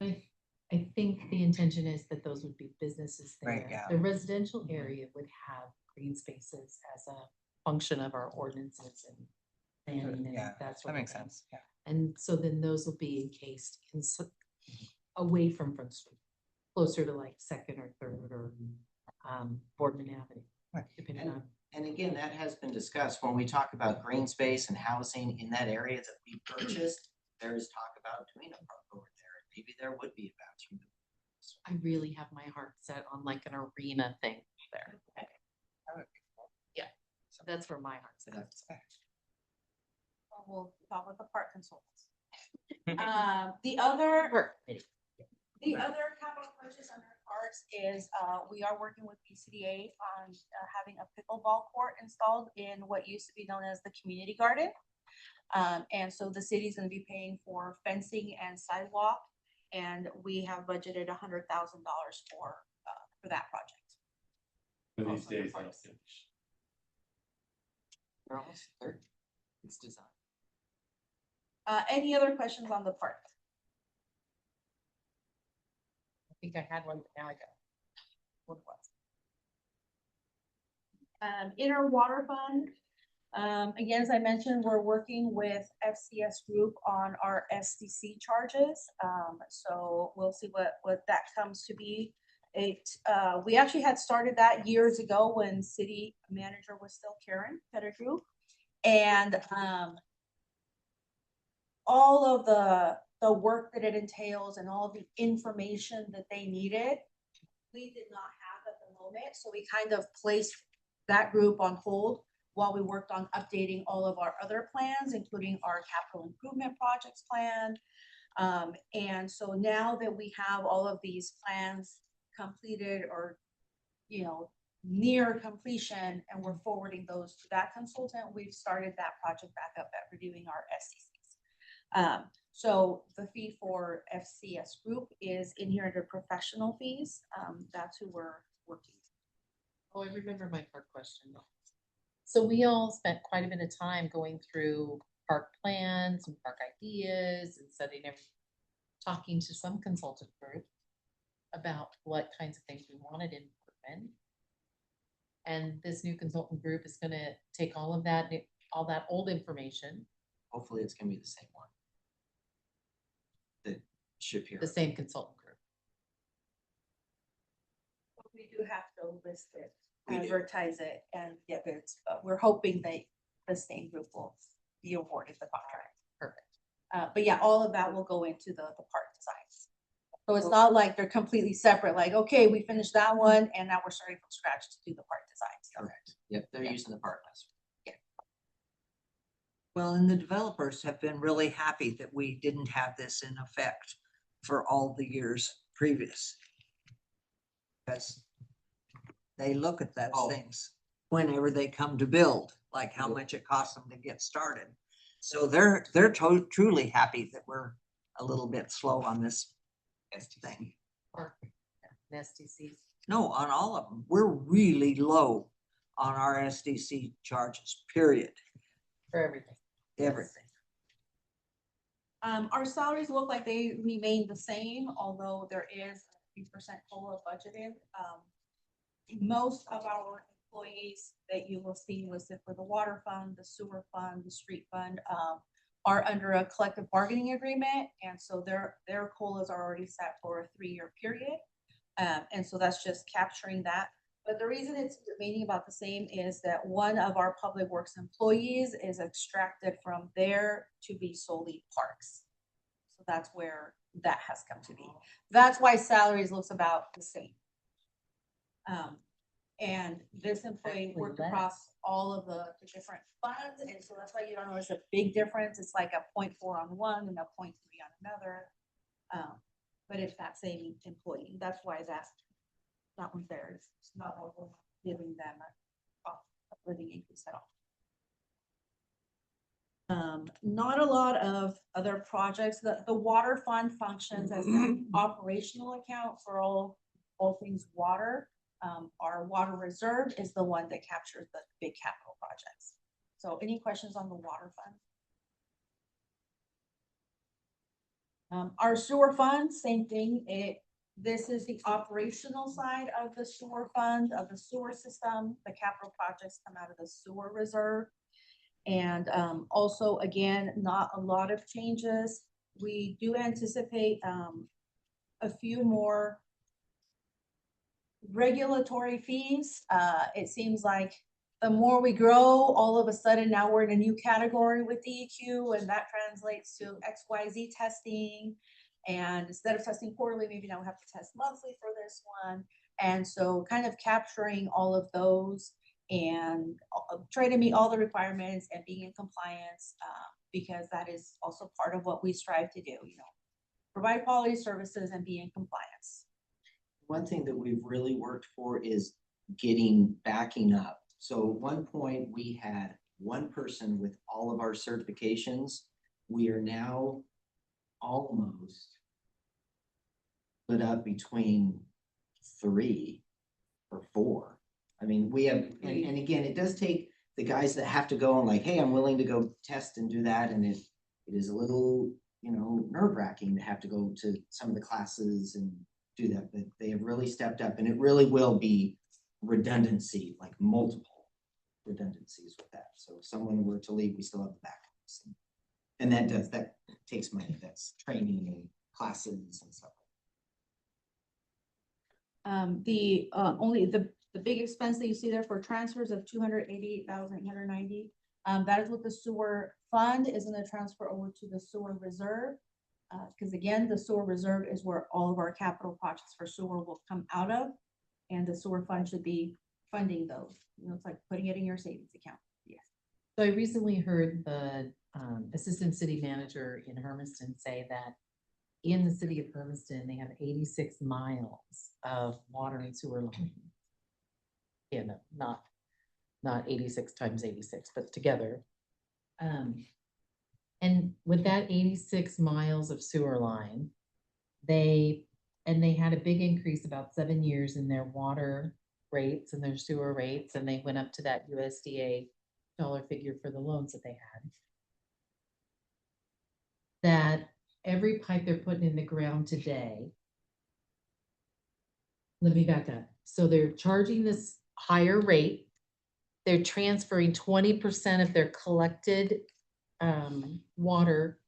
I think the intention is that those would be businesses Right, there. yeah. The residential area would have green spaces as a function of our ordinances and planning and Yeah, that sort that of makes thing. sense, yeah. And so then those will be encased in away from Front Street, closer to like Second or Third or Boardman Avenue, Right. depending on. And again, that has been discussed when we talk about green space and housing in that area that we purchased. There is talk about doing a park over there. Maybe there would be a bathroom. I really have my heart set on like an arena thing there. That would be cool. Yeah, so that's where my heart's at. We'll talk with the park consultants. The other capital purchase under parks is, we are working with BCDA on having a pickleball court installed in what used to be known as the community garden. And so the city's gonna be paying for fencing and sidewalk, and we have budgeted $100,000 for that project. For these Also in the days, I'll parks. finish. They're almost 30. It's designed. Any other questions on the park? I think I had one, but now I don't. What was? Inner water fund. Again, as I mentioned, we're working with FCS Group on our SDC charges. So we'll see what that comes to be. We actually had started that years ago when city manager was still Karen Pettigrew. And, all of the work that it entails and all the information that they needed, we did not have at the moment. So we kind of placed that group on hold while we worked on updating all of our other plans, including our capital improvement projects plan. And so now that we have all of these plans completed or, near completion, and we're forwarding those to that consultant, we've started that project back up at reviewing our SCCs. So the fee for FCS Group is in here under professional fees. That's who we're working. Oh, I remember my park question. So we all spent quite a bit of time going through park plans and park ideas and talking to some consultant group about what kinds of things we wanted in Boardman. And this new consultant group is gonna take all that old information. Hopefully it's gonna be the same one. Shapiro. the same consultant group. We do have to list it, We do. advertise it and get bids, but we're hoping that the same group will be awarded the contract. Perfect. But yeah, all of that will go into the park designs. So it's not like they're completely separate, like, okay, we finished that one and now we're starting from scratch to do the park designs. Correct. Yep, they're using the park master. Well, and the developers have been really happy that we didn't have this in effect for all the years previous. Because they look at those Oh. things whenever they come to build, like how much it costs them to get started. So they're truly happy that we're a little bit slow on this thing. Or SDCs. No, on all of them. We're really low on our SDC charges, period. For everything. Everything. Our salaries look like they remain the same, although there is a 3% COLA budgeted. Most of our employees that you will see listed for the water fund, the sewer fund, the street fund, are under a collective bargaining agreement. And so their COLAs are already set for a 3-year period. And so that's just capturing that. But the reason it's remaining about the same is that one of our public works employees is extracted from there to be solely parks. So that's where that has come to be. That's why salaries looks about the same. And this employee Actually worked less. across all of the different funds, and so that's why you don't notice a big difference. It's like a 0.4 on one and a 0.3 on another. But it's that same employee. That's why that one's there. It's not like we're giving them a living increase at all. Not a lot of other projects. The water fund functions as an operational account for all things water. Our water reserve is the one that captures the big capital projects. So any questions on the water fund? Our sewer fund, same thing. This is the operational side of the sewer fund, of the sewer system. The capital projects come out of the sewer reserve. And also, again, not a lot of changes. We do anticipate a few more regulatory fees. It seems like the more we grow, all of a sudden now we're in a new category with DEQ, and that translates to XYZ testing. And instead of testing quarterly, maybe now we have to test monthly for this one. And so kind of capturing all of those and try to meet all the requirements and being in compliance, because that is also part of what we strive to do, provide quality services and be in compliance. One thing that we've really worked for is backing up. So at one point, we had one person with all of our certifications. We are now almost split up between 3 or 4. I mean, we have, and again, it does take the guys that have to go and like, hey, I'm willing to go test and do that. And it is a little, nerve wracking to have to go to some of the classes and do that, but they have really stepped up, and it really will be redundancy, like multiple redundancies with that. So if someone were to leave, we still have the backups. And that takes money. That's training and classes and stuff. The big expense that you see there for transfers of 288,890. That is what the sewer fund is going to transfer over to the sewer reserve. Because again, the sewer reserve is where all of our capital projects for sewer will come out of, and the sewer fund should be funding those. It's like putting it in your savings account. Yes. So I recently heard the assistant city manager in Hermiston say that in the city of Hermiston, they have 86 miles of water and sewer line. Yeah, no, not 86 times 86, but together. And with that 86 miles of sewer line, they had a big increase about 7 years in their water rates and their sewer rates, and they went up to that USDA dollar figure for the loans that they had. That every pipe they're putting in the ground today, let me back up. So they're charging this higher rate. They're transferring 20% of their collected water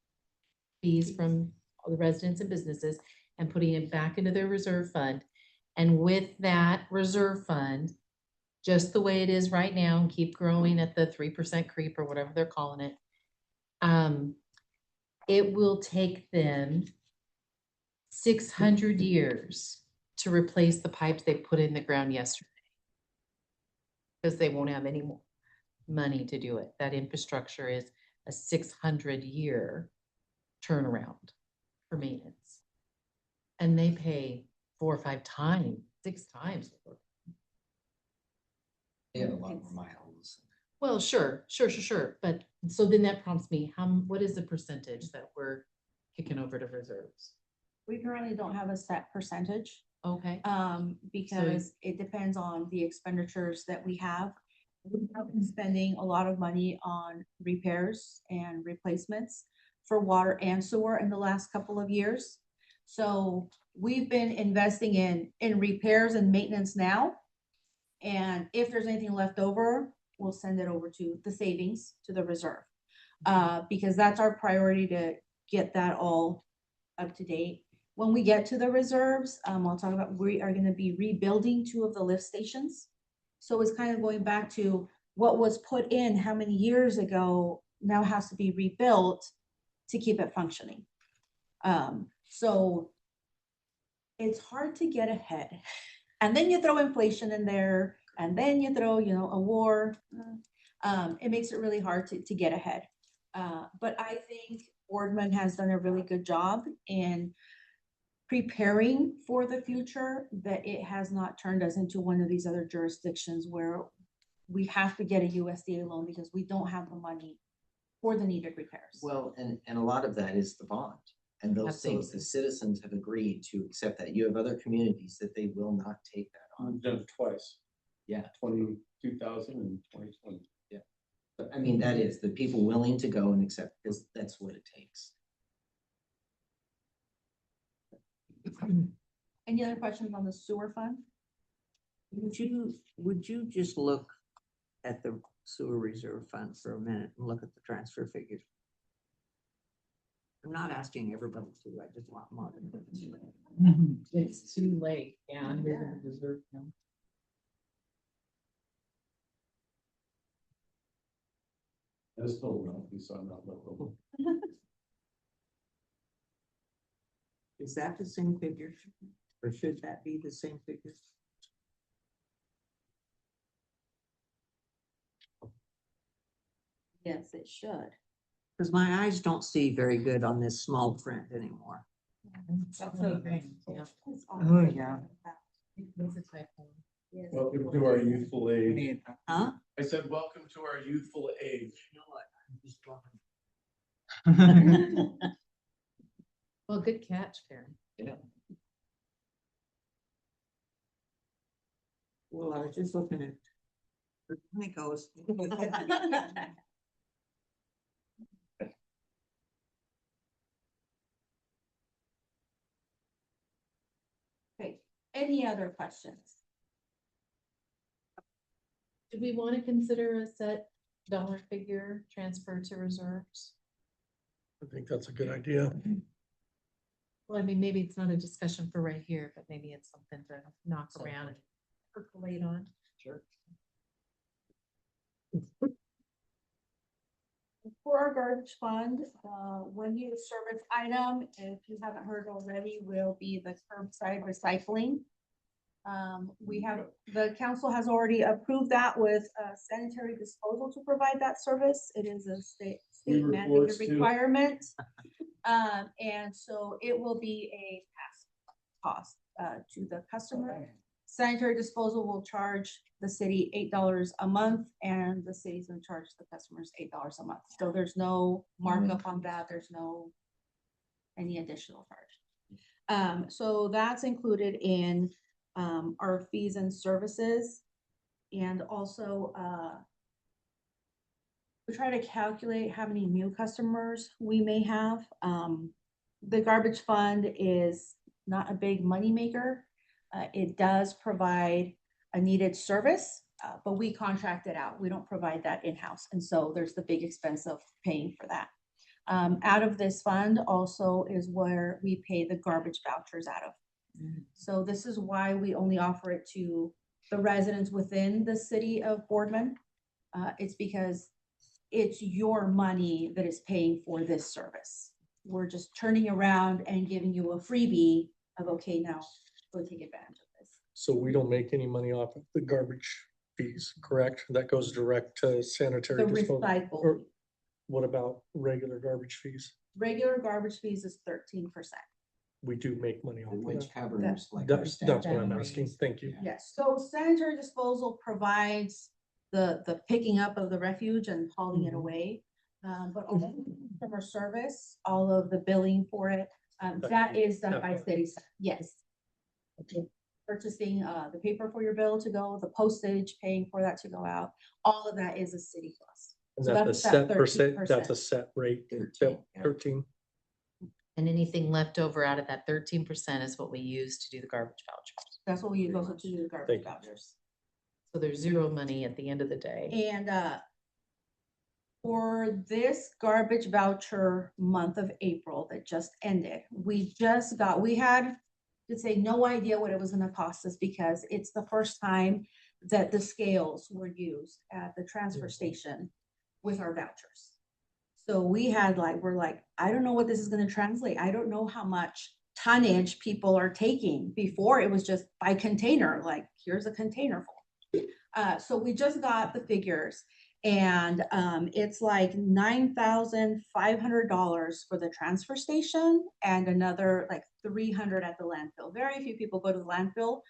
fees from the residents and businesses and putting it back into their reserve fund. And with that reserve fund, just the way it is right now, and keep growing at the 3% creep or whatever they're calling it. It will take them 600 years to replace the pipes they put in the ground yesterday. Because they won't have any more money to do it. That infrastructure is a 600-year turnaround for maintenance. And they pay 4 or 5 times, 6 times. They have a lot more miles. Well, sure. But so then that prompts me, what is the percentage that we're kicking over to reserves? We currently don't have a set percentage, Okay, because it depends on the expenditures that we have. We have been spending a lot of money on repairs and replacements for water and sewer in the last couple of years. So we've been investing in repairs and maintenance now. And if there's anything left over, we'll send it over to the savings, to the reserve. Because that's our priority, to get that all up to date. When we get to the reserves, I'll talk about, we are gonna be rebuilding 2 of the lift stations. So it's kind of going back to what was put in how many years ago now has to be rebuilt to keep it functioning. So it's hard to get ahead. And then you throw inflation in there, and then you throw, a war. It makes it really hard to get ahead. But I think Boardman has done a really good job in preparing for the future, that it has not turned us into one of these other jurisdictions where we have to get a USDA loan because we don't have the money for the needed repairs. Well, and a lot of that is the bond. And those things, the citizens have agreed to accept that. You have other communities that they will not take that on. We've done it twice. Yeah. 2000 and 2020. But I mean, that is the people willing to go and accept, because that's what it takes. Any other questions on the sewer fund? Would you just look at the sewer reserve fund for a minute and look at the transfer figures? I'm not asking everybody to, I just want one. It's too late. Yeah, I'm in the reserve now. I just told them, so I'm not local. Is that the same figure? Or should that be the same figure? Yes, it should. Because my eyes don't see very good on this small print anymore. That's okay. Yeah. Oh, yeah. It's a typo. Welcome to our youthful age. Huh? I said, welcome to our youthful age. You know what? I'm just talking. Well, good catch, Karen. Yeah. Well, I was just looking at. There it goes. Okay, any other questions? Do we want to consider a set dollar figure transfer to reserves? I think that's a good idea. Well, I mean, maybe it's not a discussion for right here, but maybe it's something to knock around and percolate on. Sure. For our garbage fund, one new service item, if you haven't heard already, will be the curbside recycling. The council has already approved that with sanitary disposal to provide that service. It is a state mandated requirement. And so it will be a pass cost to the customer. Sanitary disposal will charge the city $8 a month, and the city's gonna charge the customers $8 a month. So there's no markup on that. There's no any additional charge. So that's included in our fees and services. And also we try to calculate how many new customers we may have. The garbage fund is not a big moneymaker. It does provide a needed service, but we contract it out. We don't provide that in-house. And so there's the big expense of paying for that. Out of this fund also is where we pay the garbage vouchers out of. So this is why we only offer it to the residents within the city of Boardman. It's because it's your money that is paying for this service. We're just turning around and giving you a freebie of, okay, now go take advantage of this. So we don't make any money off of the garbage fees, correct? That goes direct to sanitary The disposal. recycle, Or what about regular garbage fees? regular garbage fees is 13%. We do make money off of Which that. covers like our That's staff. what I'm salaries. asking. Thank you. Yes, so sanitary disposal provides the picking up of the refuge and hauling it Mhm. away. But all of the customer service, all of the billing for it, that is done by city staff, yes. Purchasing, the paper for your bill to go, the postage, paying for that to go out, all of that is a city cost. And So that's a that's that set percent, 13%. that's a set rate, 13, yeah. 13. And anything left over out of that 13% is what we use to do the garbage vouchers. That's what we use also to do the garbage Thank you. vouchers. So there's zero money at the end of the day. And for this garbage voucher month of April that just ended, we had to say no idea what it was gonna cost us because it's the first time that the scales were used at the transfer station with our vouchers. So we're like, I don't know what this is gonna translate. I don't know how much tonnage people are taking. Before it was just by container, like here's a container full. So we just got the figures and it's like $9,500 for the transfer station and another like 300 at the landfill. Very few people go to the landfill,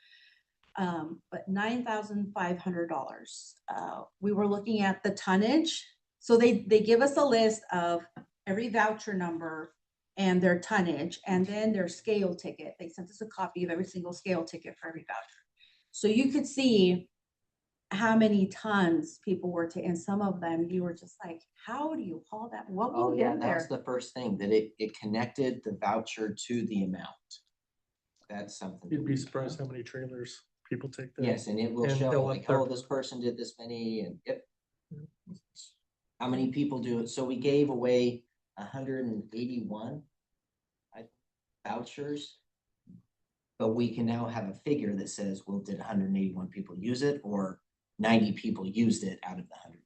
but $9,500. We were looking at the tonnage. So they give us a list of every voucher number and their tonnage and then their scale ticket. They sent us a copy of every single scale ticket for every voucher. So you could see how many tons people were taking. Some of them, you were just like, how do you haul that? What Oh, will yeah, get that was there? the first thing, that it connected the voucher to the amount. That's something. that You'd be we- surprised how many trailers people take there. Yes, and it will And show they'll like, up their- oh, this person did this many and yep. How many people do it? So we gave away 181 vouchers. But we can now have a figure that says, well, did 181 people use it or 90 people used it out of the 180?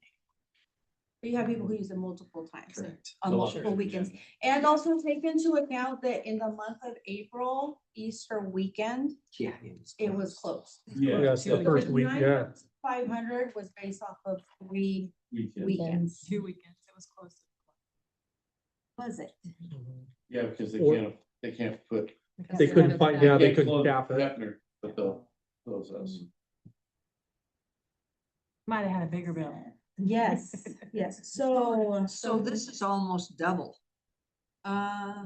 But you have people who use it multiple times Correct. on multiple weekends. And also take into account that in the month of April, Easter weekend, Yeah. it was closed. Yes, the first week, yeah. 500 was based off of 3 Weekend. weekends. 2 weekends, it was close. Was it? Yeah, because Or- they can't put. They couldn't find out, they can't couldn't close cap it. Hefner, but they'll close us. Might have had a bigger bill. Yes, yes. So. So this is almost double.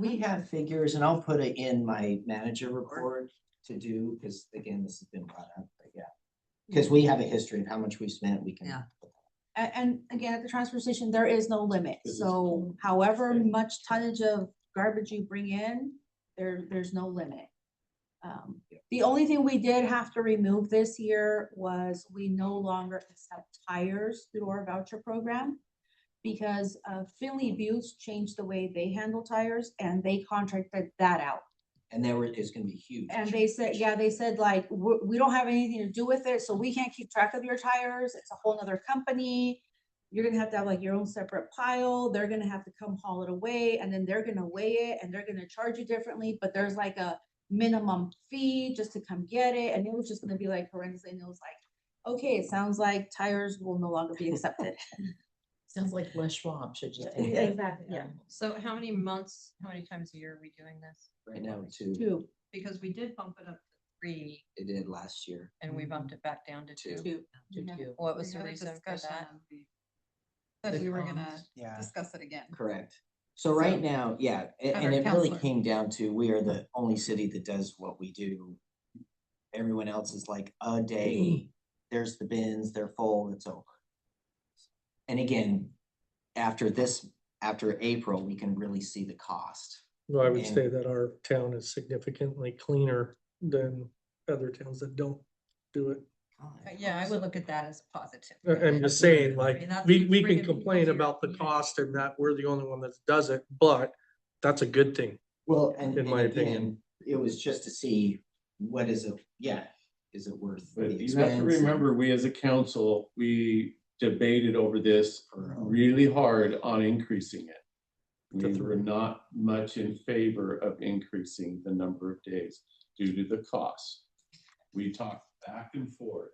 We have figures and I'll put it in my manager report to do, because again, this has been brought up, but yeah. Because we have a history of how much we spent, we can. Yeah. And again, at the transfer station, there is no limit. Is this- So however much tonnage of garbage you bring in, there's no limit. The only thing we did have to remove this year was we no longer accept tires through our voucher program. Because Finley Butts changed the way they handle tires and they contracted that out. And there is gonna be huge. And they said, yeah, they said like, we don't have anything to do with it, so we can't keep track of your tires. It's a whole nother company. You're gonna have to have like your own separate pile. They're gonna have to come haul it away and then they're gonna weigh it and they're gonna charge you differently, but there's like a minimum fee just to come get it. And it was just gonna be like horrendous. And it was like, okay, it sounds like tires will no longer be accepted. Sounds like Les Schwab should just. Yeah, take it. exactly, yeah. So how many months, how many times a year are we doing this? Right now, two, Two. Because we did bump it up to 3 it did last year. and we bumped it back down to 2. To Yeah. do. What was the We had a reason for discussion that? and Said we were gonna Yeah. discuss it again. Correct. So right now, yeah, Have and our it really counselor. came down to, we are the only city that does what we do. Everyone else is like a day, there's the bins, they're full, it's over. And again, after April, we can really see the cost. No, I would And- say that our town is significantly cleaner than other towns that don't do it. Yeah, I would look at that as a positive. I'm just saying, I like, mean, that's we what's can bringing people complain to your about the community. cost and that we're the only one that does it, but that's a good thing. Well, In and my again, opinion. it was just to see what is it, yeah, is it worth the But you have to expense? and- remember, we as a council, we debated over this really hard on increasing it. We were not much in favor of increasing the number of days due to the cost. We talked back and forth.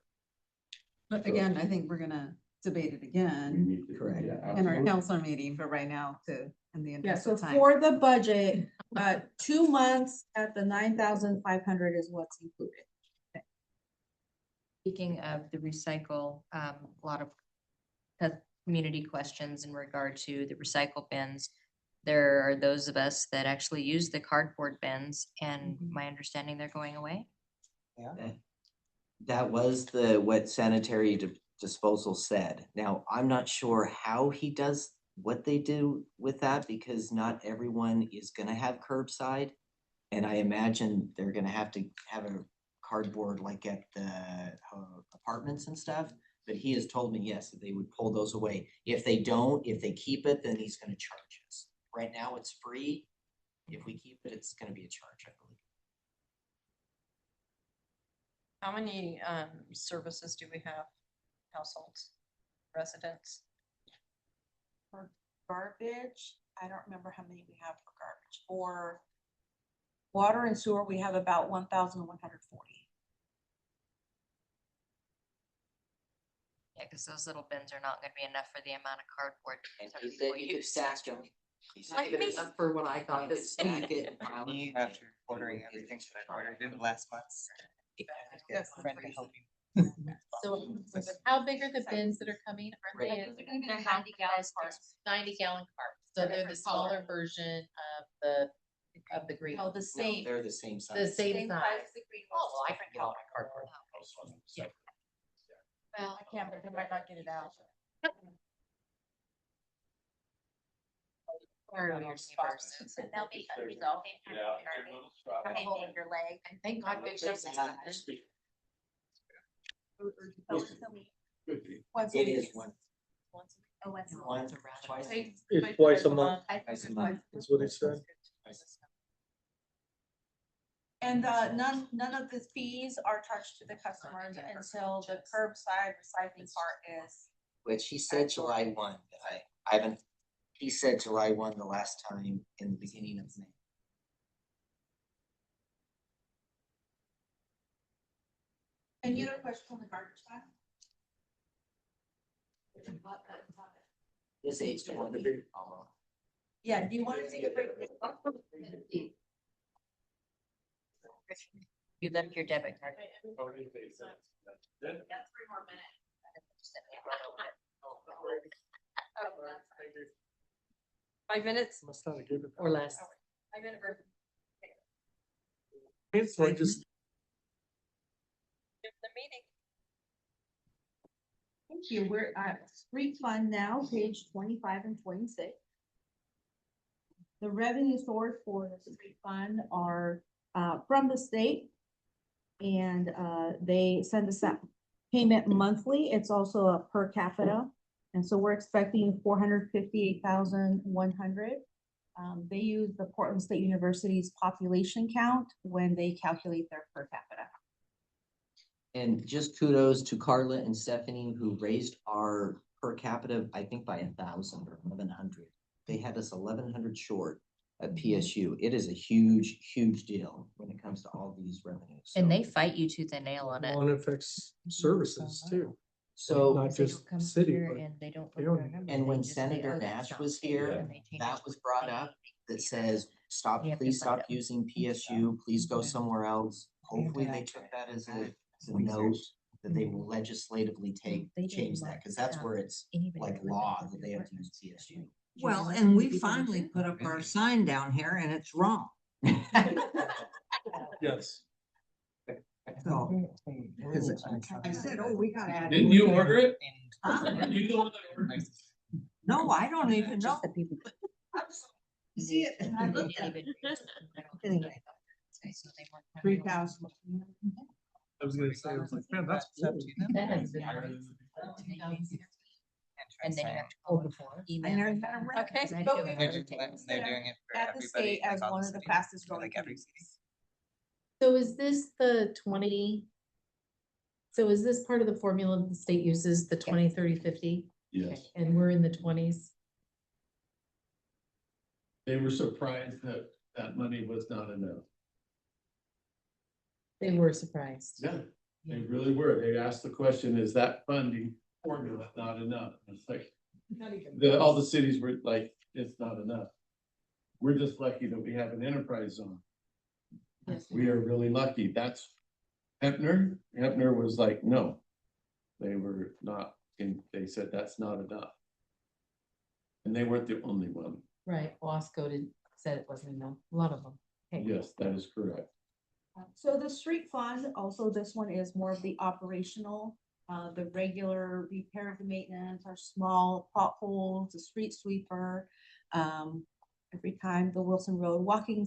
But again, I think we're gonna debate it We again need to. Correct. yeah, in our absolutely. council meeting, but right now in the Yeah, interest so of time. for the budget, 2 months at the 9,500 is what's included. Speaking of the recycle, a lot of community questions in regard to the recycle bins. There are those of us that actually use the cardboard bins, and my understanding they're going away. That was what sanitary disposal said. Now, I'm not sure how he does what they do with that because not everyone is gonna have curbside. And I imagine they're gonna have to have a cardboard like at the apartments and stuff. But he has told me, yes, that they would pull those away. If they don't, if they keep it, then he's gonna charge us. Right now, it's free. If we keep it, it's gonna be a charge, I believe. How many services do we have? Households, residents? For garbage, I don't remember how many we have for garbage. For water and sewer, we have about 1,140. Yeah, because those little bins are not gonna be enough for the amount of cardboard. And that he people said you could use. stack them. I think- For what I thought this. Stack it. Me, after ordering everything that I ordered in the last months. Yes. Friendly helping. So how big are the bins that are coming? Aren't they? They're gonna be 90-gallon carts. 90-gallon carts. So they're the smaller version of the green. No, the No, same. they're the same size. The same size. as the green Oh, ones. well, I can get all my cardboard. Yeah. Well, I can't, but they might not get it out. Or your neighbors. And they'll be, resolved. Your leg. And thank God they just. Once a It week. is one, Oh, once a once, twice. It's twice a month, Twice a month. is what he said. And none of the fees are charged to the customers until the curbside recycling part is. Which he said July 1. I haven't, he said July 1 the last time in the beginning of May. Any other questions on the garbage side? This age 20. Yeah, do you want to take a break? You left your debit card. Yeah, 3 more minutes. 5 minutes? Must not have given it. Or less. 5-minute break. So I just, The meeting. Thank you. We're at street fund now, page 25 and 26. The revenue source for the street fund are from the state. And they send us that payment monthly. It's also a per capita. And so we're expecting 458,100. They use the Portland State University's population count when they calculate their per capita. And just kudos to Carla and Stephanie who raised our per capita, I think by 1,000 or 1,100. They had us 1,100 short at PSU. It is a huge, huge deal when it comes to all these revenues. And So- they fight you tooth and nail on it. well, it affects services too. So, Not Because they just don't come city, here but and they don't they look don't- at our numbers, and they when just say, Senator "Oh, that's Nash not was fair," here, and they change that it. was brought up that says, stop, You have to please find stop out. using PSU, please go somewhere else. Hopefully they took that as a note that they will legislatively They didn't change that, cause that's like, where it's Anybody like that lived law in that they have to use Portland. PSU. Well, know and how we many people live finally there? put up our sign down here and it's wrong. Yes. So, I said, oh, we gotta add. Didn't you order it? Huh? Are you the one that ordered it? No, I don't even know. Just the people. See it and I looked at it. Anyway. 3,000. I was gonna say, I was like, man, that's It's up cool. to them. That has been Yeah. since 2016. And then you Interesting. have to Oh, call before. email. I never had a record. Okay. I But feel we- like They're other just towns letting- they're that are doing it for At the everybody, state as like all one the of the cities, fastest or growing like every city. communities. So is this the 20? So is this part of the formula the state uses, the 20, 30, 50? Yes, And we're in the 20s? they were surprised that that money was not enough. They were surprised. Yeah, they really were. They asked the question, is that funding formula not enough? And it's like, all the cities were like, it's not enough. We're just lucky that we have an enterprise zone. Yes. We are really lucky. That's Hefner was like, no. They were not, and they said that's not enough. And they weren't the only one. Right, said it wasn't enough, a lot of them. Okay. Yes, that is correct. So the street fund, also this one is more of the operational, the regular repair and maintenance, our small potholes, the street sweeper. Every time the Wilson Road walking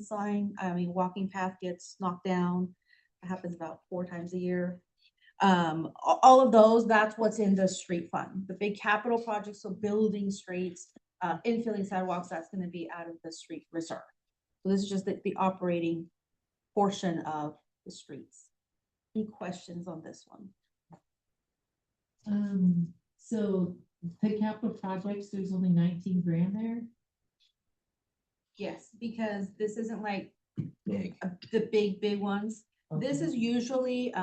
path gets knocked down, it happens about 4 times a year. All of those, that's what's in the street fund. The big capital projects, so building streets, infilling sidewalks, that's gonna be out of the street reserve. So this is just the operating portion of the streets. Any questions on this one? So the capital projects, there's only 19 grand there? Yes, because this isn't like Big. the big ones. This is usually,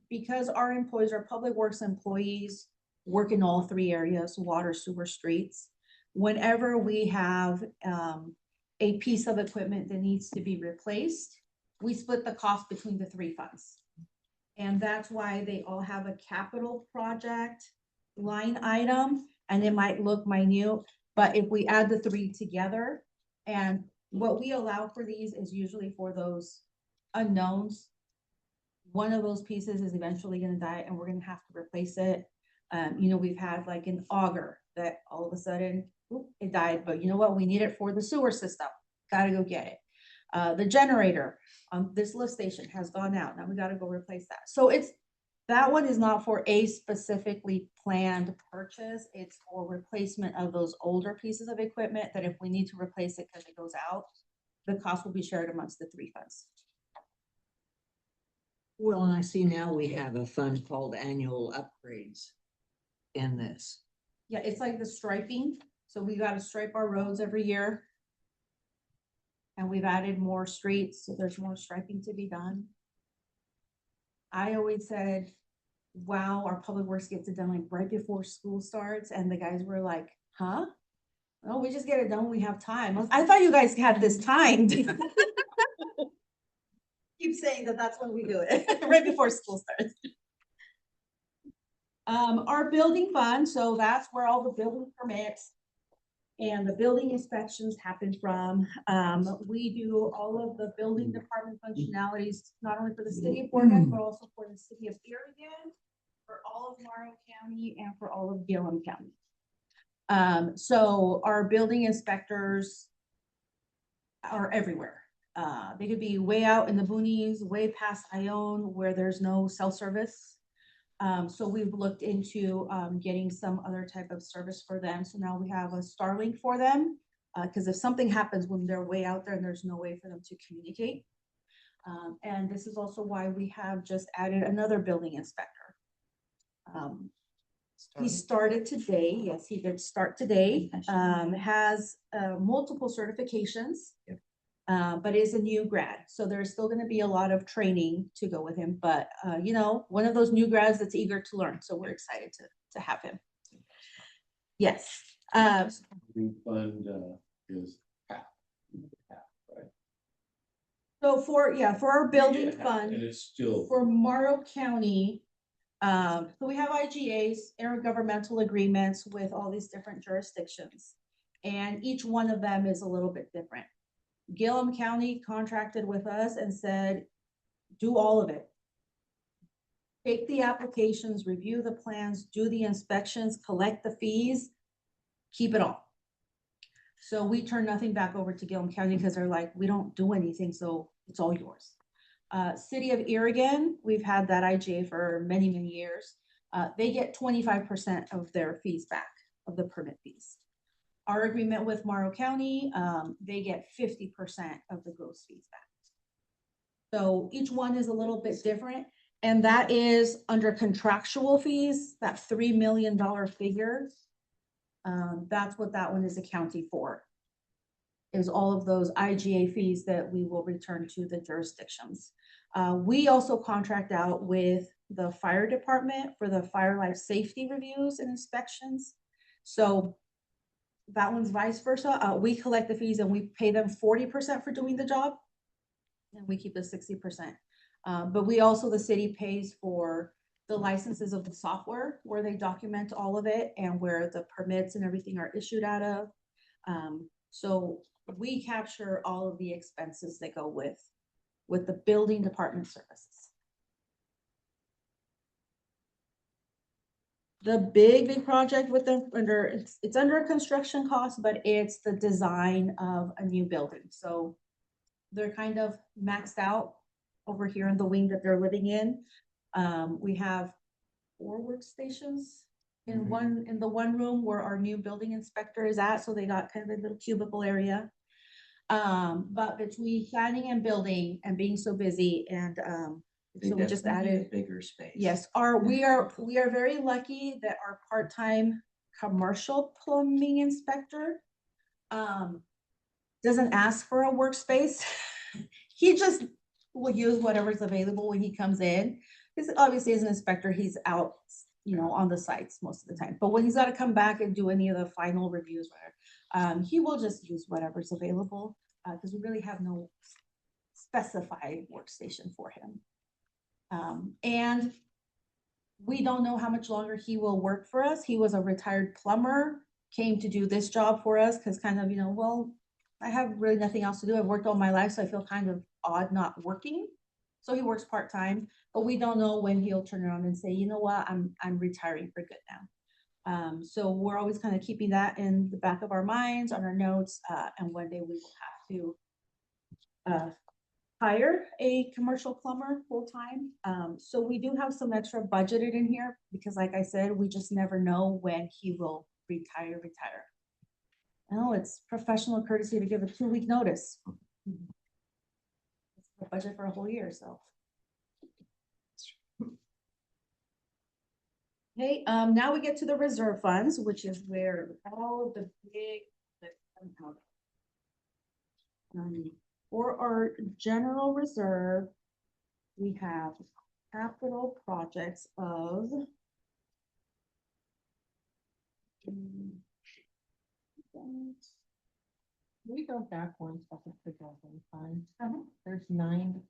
because our employees, our public works employees work in all 3 areas, water, sewer, streets. Whenever we have, a piece of equipment that needs to be replaced, we split the cost between the 3 funds. And that's why they all have a capital project line item, and it might look minute, but if we add the 3 together, and what we allow for these is usually for those unknowns. One of those pieces is eventually gonna die and we're gonna have to replace it. We've had like an auger that all of a sudden, it died, but you know what? We need it for the sewer system. Gotta go get it. The generator on this lift station has gone out. Now we gotta go replace that. So that one is not for a specifically planned purchase. It's for replacement of those older pieces of equipment that if we need to replace it because it goes out, the cost will be shared amongst the 3 funds. Well, and I see now we have a fund called annual upgrades in this. Yeah, it's like the striping. So we gotta stripe our roads every year. And we've added more streets, so there's more striping to be done. I always said, wow, our public works gets it done like right before school starts, and the guys were like, huh? No, we just get it done when we have time. I thought you guys had this timed. Keep saying that that's when we do it, right before school starts. Our building fund, so that's where all the building permits and the building inspections happen from. We do all of the building department functionalities, not only for the city of Boardman, but also for the city of Berrien, for all of Morrow County, and for all of Gillum County. So our building inspectors are everywhere. They could be way out in the boonies, way past Ione, where there's no cell service. So we've looked into getting some other type of service for them. So now we have a Starlink for them, because if something happens when they're way out there and there's no way for them to communicate. And this is also why we have just added another building inspector. He started today. Yes, he did start today. Has multiple certifications. But is a new grad, so there's still gonna be a lot of training to go with him, but, one of those new grads that's eager to learn, so we're excited to have him. Yes, Refund, is half. Right? so for our building Yeah, fund, and it's still, for Morrow County, so we have IGAs, intergovernmental agreements with all these different jurisdictions. And each one of them is a little bit different. Gillum County contracted with us and said, do all of it. Take the applications, review the plans, do the inspections, collect the fees, keep it all. So we turn nothing back over to Gillum County because they're like, we don't do anything, so it's all yours. City of Irrigan, we've had that IGA for many, many years. They get 25% of their fees back, of the permit fees. Our agreement with Morrow County, they get 50% of the gross fees back. So each one is a little bit different, and that is under contractual fees, that $3 million figure. That's what that one is accounting for, is all of those IGA fees that we will return to the jurisdictions. We also contract out with the fire department for the fire life safety reviews and inspections. So that one's vice versa. We collect the fees and we pay them 40% for doing the job, and we keep the 60%. But we also, the city pays for the licenses of the software where they document all of it and where the permits and everything are issued out of. So we capture all of the expenses that go with the building department services. The big project with them it's under a construction cost, but it's the design of a new building. So they're kind of maxed out over here in the wing that they're living in. We have 4 workstations in the one room where our new building inspector is at. So they got kind of a little cubicle area. But between planning and building and being so busy, and so we just added a bigger space. Yes, we are very lucky that our part-time commercial plumbing inspector doesn't ask for a workspace. He just will use whatever's available when he comes in. Because obviously as an inspector, he's out, on the sites most of the time. But when he's got to come back and do any of the final reviews, he will just use whatever's available, because we really have no specified workstation for him. And we don't know how much longer he will work for us. He was a retired plumber, came to do this job for us because kind of, well, I have really nothing else to do. I've worked all my life, so I feel kind of odd not working. So he works part-time, but we don't know when he'll turn around and say, you know what, I'm retiring for good now. So we're always kind of keeping that in the back of our minds, on our notes, and one day we will have to hire a commercial plumber full-time. So we do have some extra budgeted in here because like I said, we just never know when he will retire. Oh, it's professional courtesy to give a 2-week notice. It's a budget for a whole year, so. Okay, now we get to the reserve funds, which is where all of the big come out. For our general reserve, we have capital projects of We go back one second to go fine. There's 9.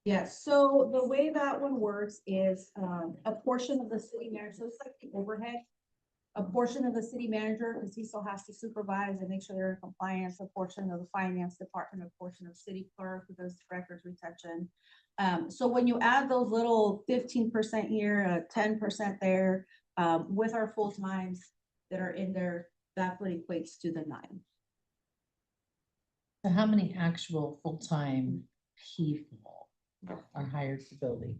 Yes, so the way that one works is a portion of the city manager, so it's like the overhead. A portion of the city manager, because he still has to supervise and make sure they're in compliance, a portion of the finance department, a portion of city clerk who does records retention. So when you add those little 15% here, 10% there, with our full times that are in there, that's what equates to the 9. So how many actual full-time people are hired for building?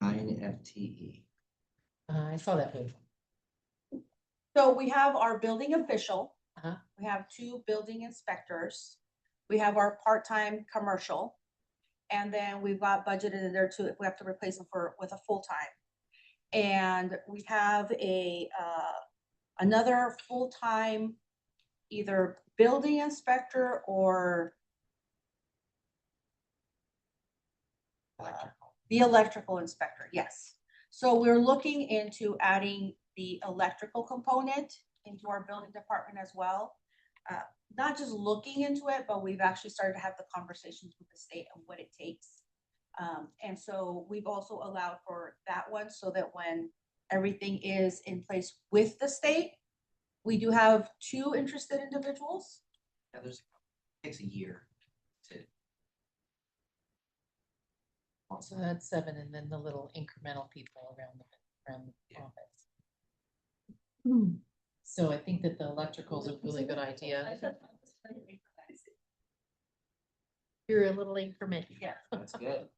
9 FTE. I saw that move. So we have our building official, Uh-huh. we have 2 building inspectors, we have our part-time commercial, and then we've got budgeted in there too if we have to replace them with a full-time. And we have another full-time either building inspector or the electrical inspector, yes. So we're looking into adding the electrical component into our building department as well. Not just looking into it, but we've actually started to have the conversations with the state and what it takes. And so we've also allowed for that one so that when everything is in place with the state, we do have 2 interested individuals. Yeah, takes a year to. So that's 7, and then the little incremental people around the office. So I think that the electrical is a really good idea. You're a little increment. Yeah. That's good.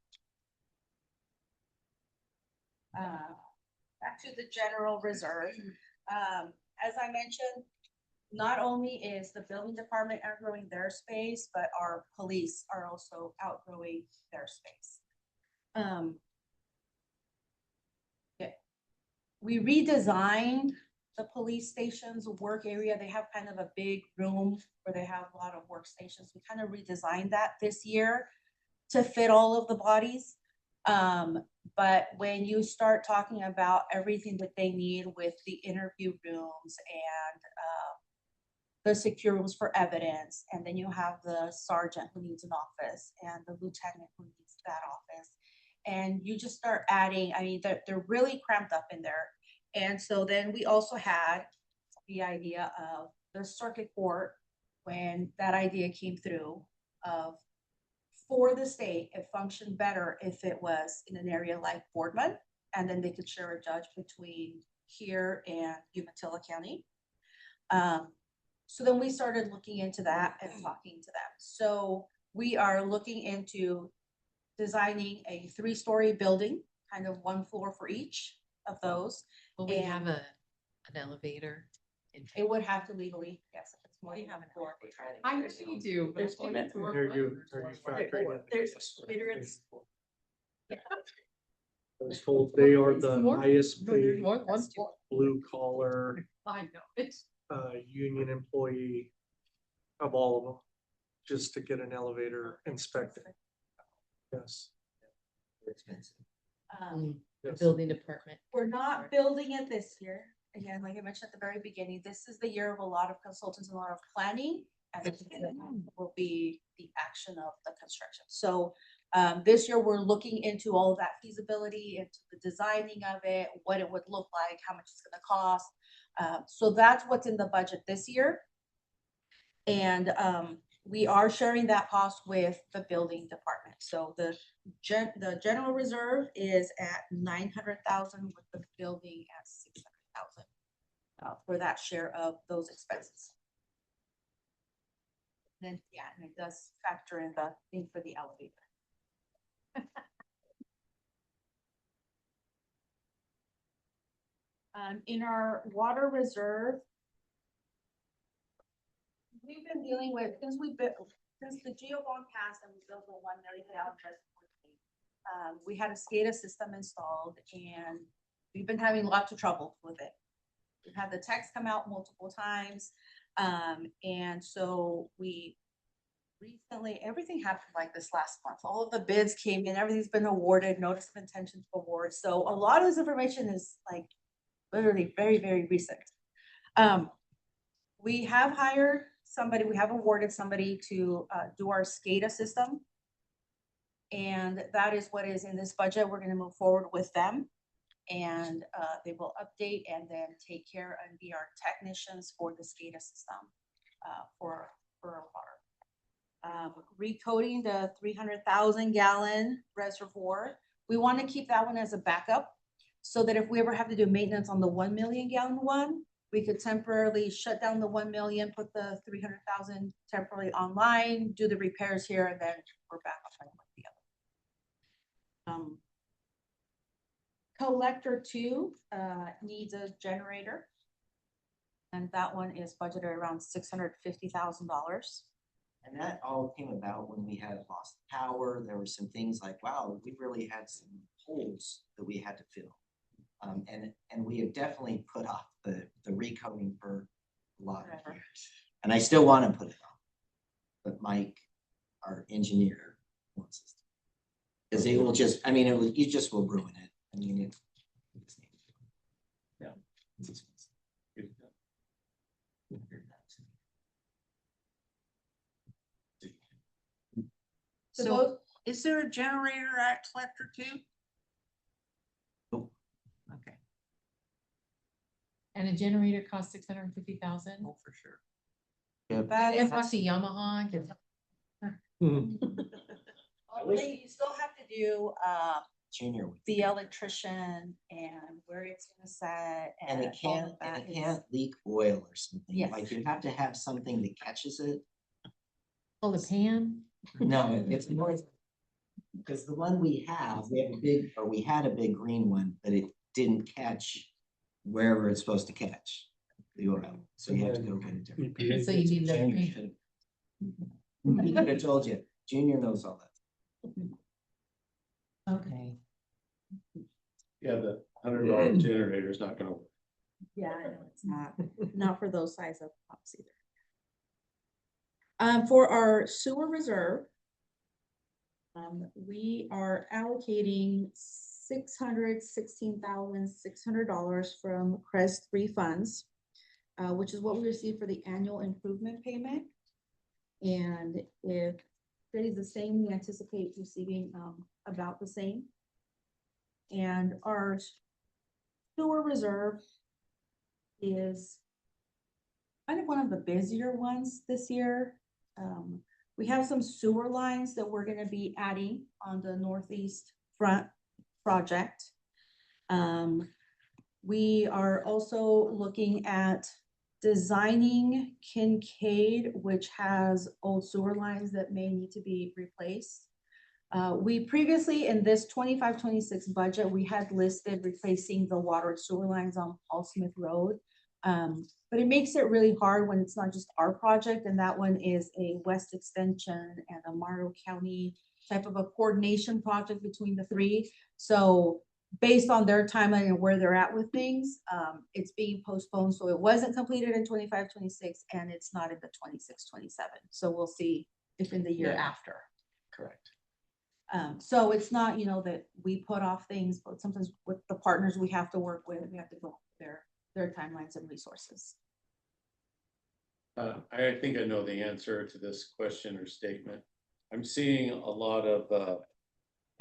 Back to the general reserve. As I mentioned, not only is the building department outgrowing their space, but our police are also outgrowing their space. Yeah. We redesigned the police station's work area. They have kind of a big room where they have a lot of workstations. We kind of redesigned that this year to fit all of the bodies. But when you start talking about everything that they need with the interview rooms and the secure rooms for evidence, and then you have the sergeant who needs an office and the lieutenant who needs that office, and you just start adding, I mean, they're really cramped up in there. And so then we also had the idea of the circuit court, when that idea came through of, for the state, it functioned better if it was in an area like Boardman, and then they could share a judge between here and Umatilla County. So then we started looking into that and talking to them. So we are looking into designing a 3-story building, kind of 1 floor for each of those. Will we have And- an elevator? It would have to legally, yes. If it's more We than have one an floor. I know you do. There's two. Are you factoring in? There's literally- Those folks, they are It's the more- highest No, there's paid more than one floor. blue collar, I know, it's. union employee of all of them, just to get an elevator inspected. Yes. They're expensive. The Yes. building department. We're not building it this year. Again, like I mentioned at the very beginning, this is the year of a lot of consultants and a lot of planning. And this will be the action of the construction. So this year, we're looking into all of that feasibility, into the designing of it, what it would look like, how much it's gonna cost. So that's what's in the budget this year. And we are sharing that cost with the building department. So the general reserve is at 900,000 with the building at 600,000 for that share of those expenses. Then, yeah, and it does factor in the thing for the elevator. In our water reserve, we've been dealing with, since the geo bond passed and we built a 1 million gallon reservoir tank, we had a SCADA system installed and we've been having lots of trouble with it. We've had the techs come out multiple times. And so we recently, everything happened like this last month. All of the bids came in, everything's been awarded, notice of intention to award. So a lot of this information is like literally very, very recent. We have hired somebody, we have awarded somebody to do our SCADA system. And that is what is in this budget. We're gonna move forward with them. And they will update and then take care and be our technicians for the SCADA system for our water. Recoding the 300,000 gallon reservoir. We want to keep that one as a backup so that if we ever have to do maintenance on the 1 million gallon one, we could temporarily shut down the 1 million, put the 300,000 temporarily online, do the repairs here, and then we're back up and with the other. Collector 2 needs a generator. And that one is budgeted around $650,000. And that all came about when we had lost power. There were some things like, wow, we really had some holes that we had to fill. And we have definitely put off the recoding for a lot of Forever. years. And I still want to put it off. But Mike, our engineer, wants us to. Because it will just, I mean, you just will ruin it. I mean, it. Yeah. It's expensive. So Is there a generator at collector 2? Nope. Okay, And a generator costs 650,000. oh, for sure. that And is, plus a Yamaha. Hmm. you still have to do Junior. the electrician and where it's gonna set And it all can't, of that and it is- can't leak oil or something. Yes. Like you have to have something that catches it. Oh, the pan. No, it's more. Because the one we have a big, or we had a big green one, but it didn't catch wherever it's supposed to catch the oil. So you have to go get it different. EPA So you gets need it. the- Junior should've- I should have told you, Junior knows all that. Okay. Yeah, the $100 generator is not gonna work. Yeah, I know, it's not for those size of pumps either. For our sewer reserve, we are allocating $616,600 from CRES 3 funds, which is what we receive for the annual improvement payment. And if it is the same, we anticipate receiving, about the same. And our sewer reserve is kind of one of the busier ones this year. We have some sewer lines that we're gonna be adding on the northeast front project. We are also looking at designing Kincaid, which has old sewer lines that may need to be replaced. We previously, in this 25-26 budget, we had listed replacing the water and sewer lines on Paul Smith Road. But it makes it really hard when it's not just our project, and that one is a West Extension and a Morrow County type of a coordination project between the three. So based on their timeline and where they're at with things, it's being postponed. So it wasn't completed in 25-26, and it's not in the 26-27. So we'll see if in the year Yeah. after. Correct. So it's not, that we put off things, but sometimes with the partners we have to work with, we have to go with their timelines and resources. I think I know the answer to this question or statement. I'm seeing a lot of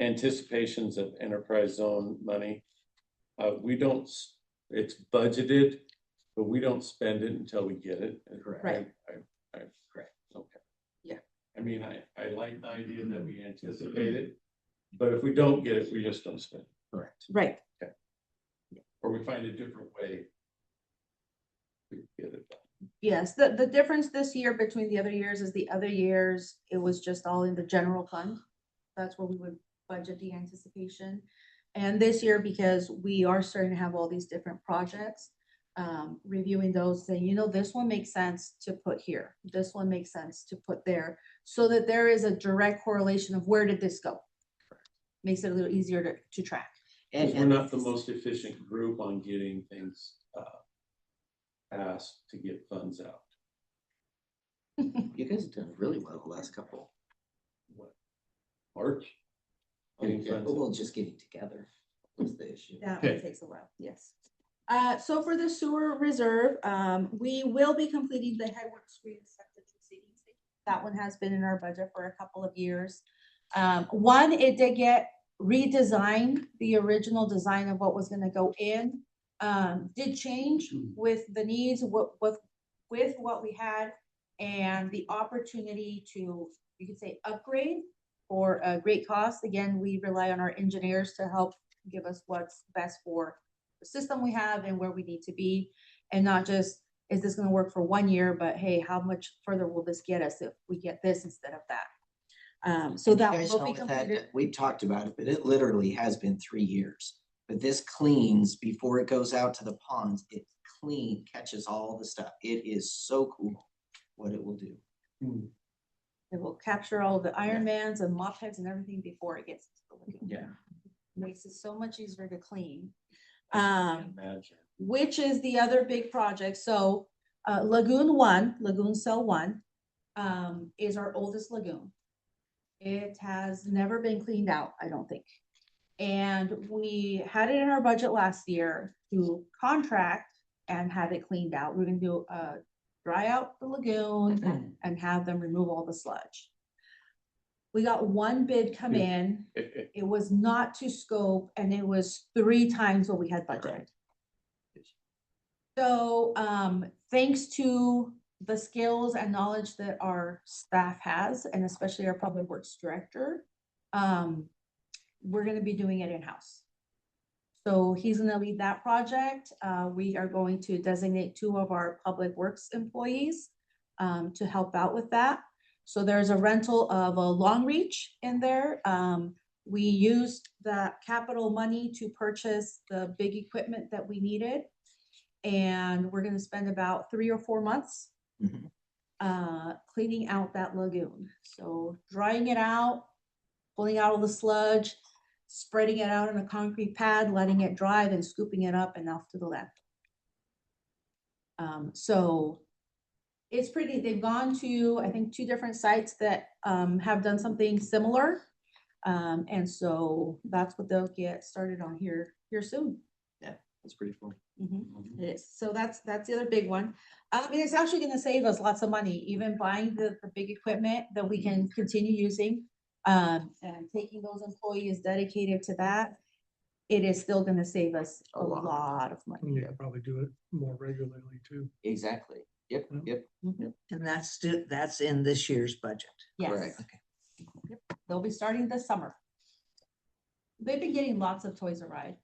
anticipations of enterprise zone money. We don't, it's budgeted, but we don't spend it until we get it. Correct. Right. Correct. Okay. Yeah. I mean, I like the idea that we anticipate it, but if we don't get it, we just don't spend it. Correct. Right. Or we find a different way to get it done. Yes, the difference this year between the other years is the other years, it was just all in the general fund. That's where we would budget the anticipation. And this year, because we are starting to have all these different projects, reviewing those, saying, this one makes sense to put here. This one makes sense to put there, so that there is a direct correlation of where did this go? Makes it a little easier to track. Because we're not the most efficient group on getting things passed to get funds out. You guys have done really well the last couple. March? Getting Yeah, funds but out. we'll just getting together was the issue. That Okay. one takes a while, yes. So for the sewer reserve, we will be completing the headwork screen septic receiving station. That one has been in our budget for a couple of years. One, it did get redesigned. The original design of what was gonna go in, did change with the needs, with what we had, and the opportunity to, you could say, upgrade for a great cost. Again, we rely on our engineers to help give us what's best for the system we have and where we need to be, and not just, is this gonna work for 1 year, but hey, how much further will this get us if we get this instead of that? So You that guys will know be with that, completed. we've talked about it, but it literally has been 3 years. But this cleans before it goes out to the ponds. It catches all the stuff. It is so cool what it will do. It will capture all the Ironmans and mop heads and everything before it gets to the lagoon. Yeah. Makes it so much easier to clean. Imagine. Which is the other big project. So Lagoon Cell 1, is our oldest lagoon. It has never been cleaned out, I don't think. And we had it in our budget last year to contract and have it cleaned out. We're gonna do dry out the lagoon and have them remove all the sludge. We got one bid come in. It was not to scope, and it was 3 times what we had budgeted. So, thanks to the skills and knowledge that our staff has, and especially our public works director, we're gonna be doing it in-house. So he's gonna lead that project. We are going to designate 2 of our public works employees to help out with that. So there's a rental of a long reach in there. We used the capital money to purchase the big equipment that we needed. And we're gonna spend about 3 or 4 months Mhm. cleaning out that lagoon. So drying it out, pulling out all the sludge, spreading it out on a concrete pad, letting it dry, then scooping it up and off to the landfill. So it's pretty, they've gone to, I think, 2 different sites that have done something similar. And so that's what they'll get started on here soon. That's pretty cool. It is. So that's the other big one. And it's actually gonna save us lots of money, even buying the big equipment that we can continue using. And taking those employees dedicated to that, it is still gonna save us a lot of money. Yeah, probably do it more regularly too. Exactly. Yep, yep. And that's in this year's budget. Yes, Correct. they'll be starting this summer. They've been getting lots of toys to ride.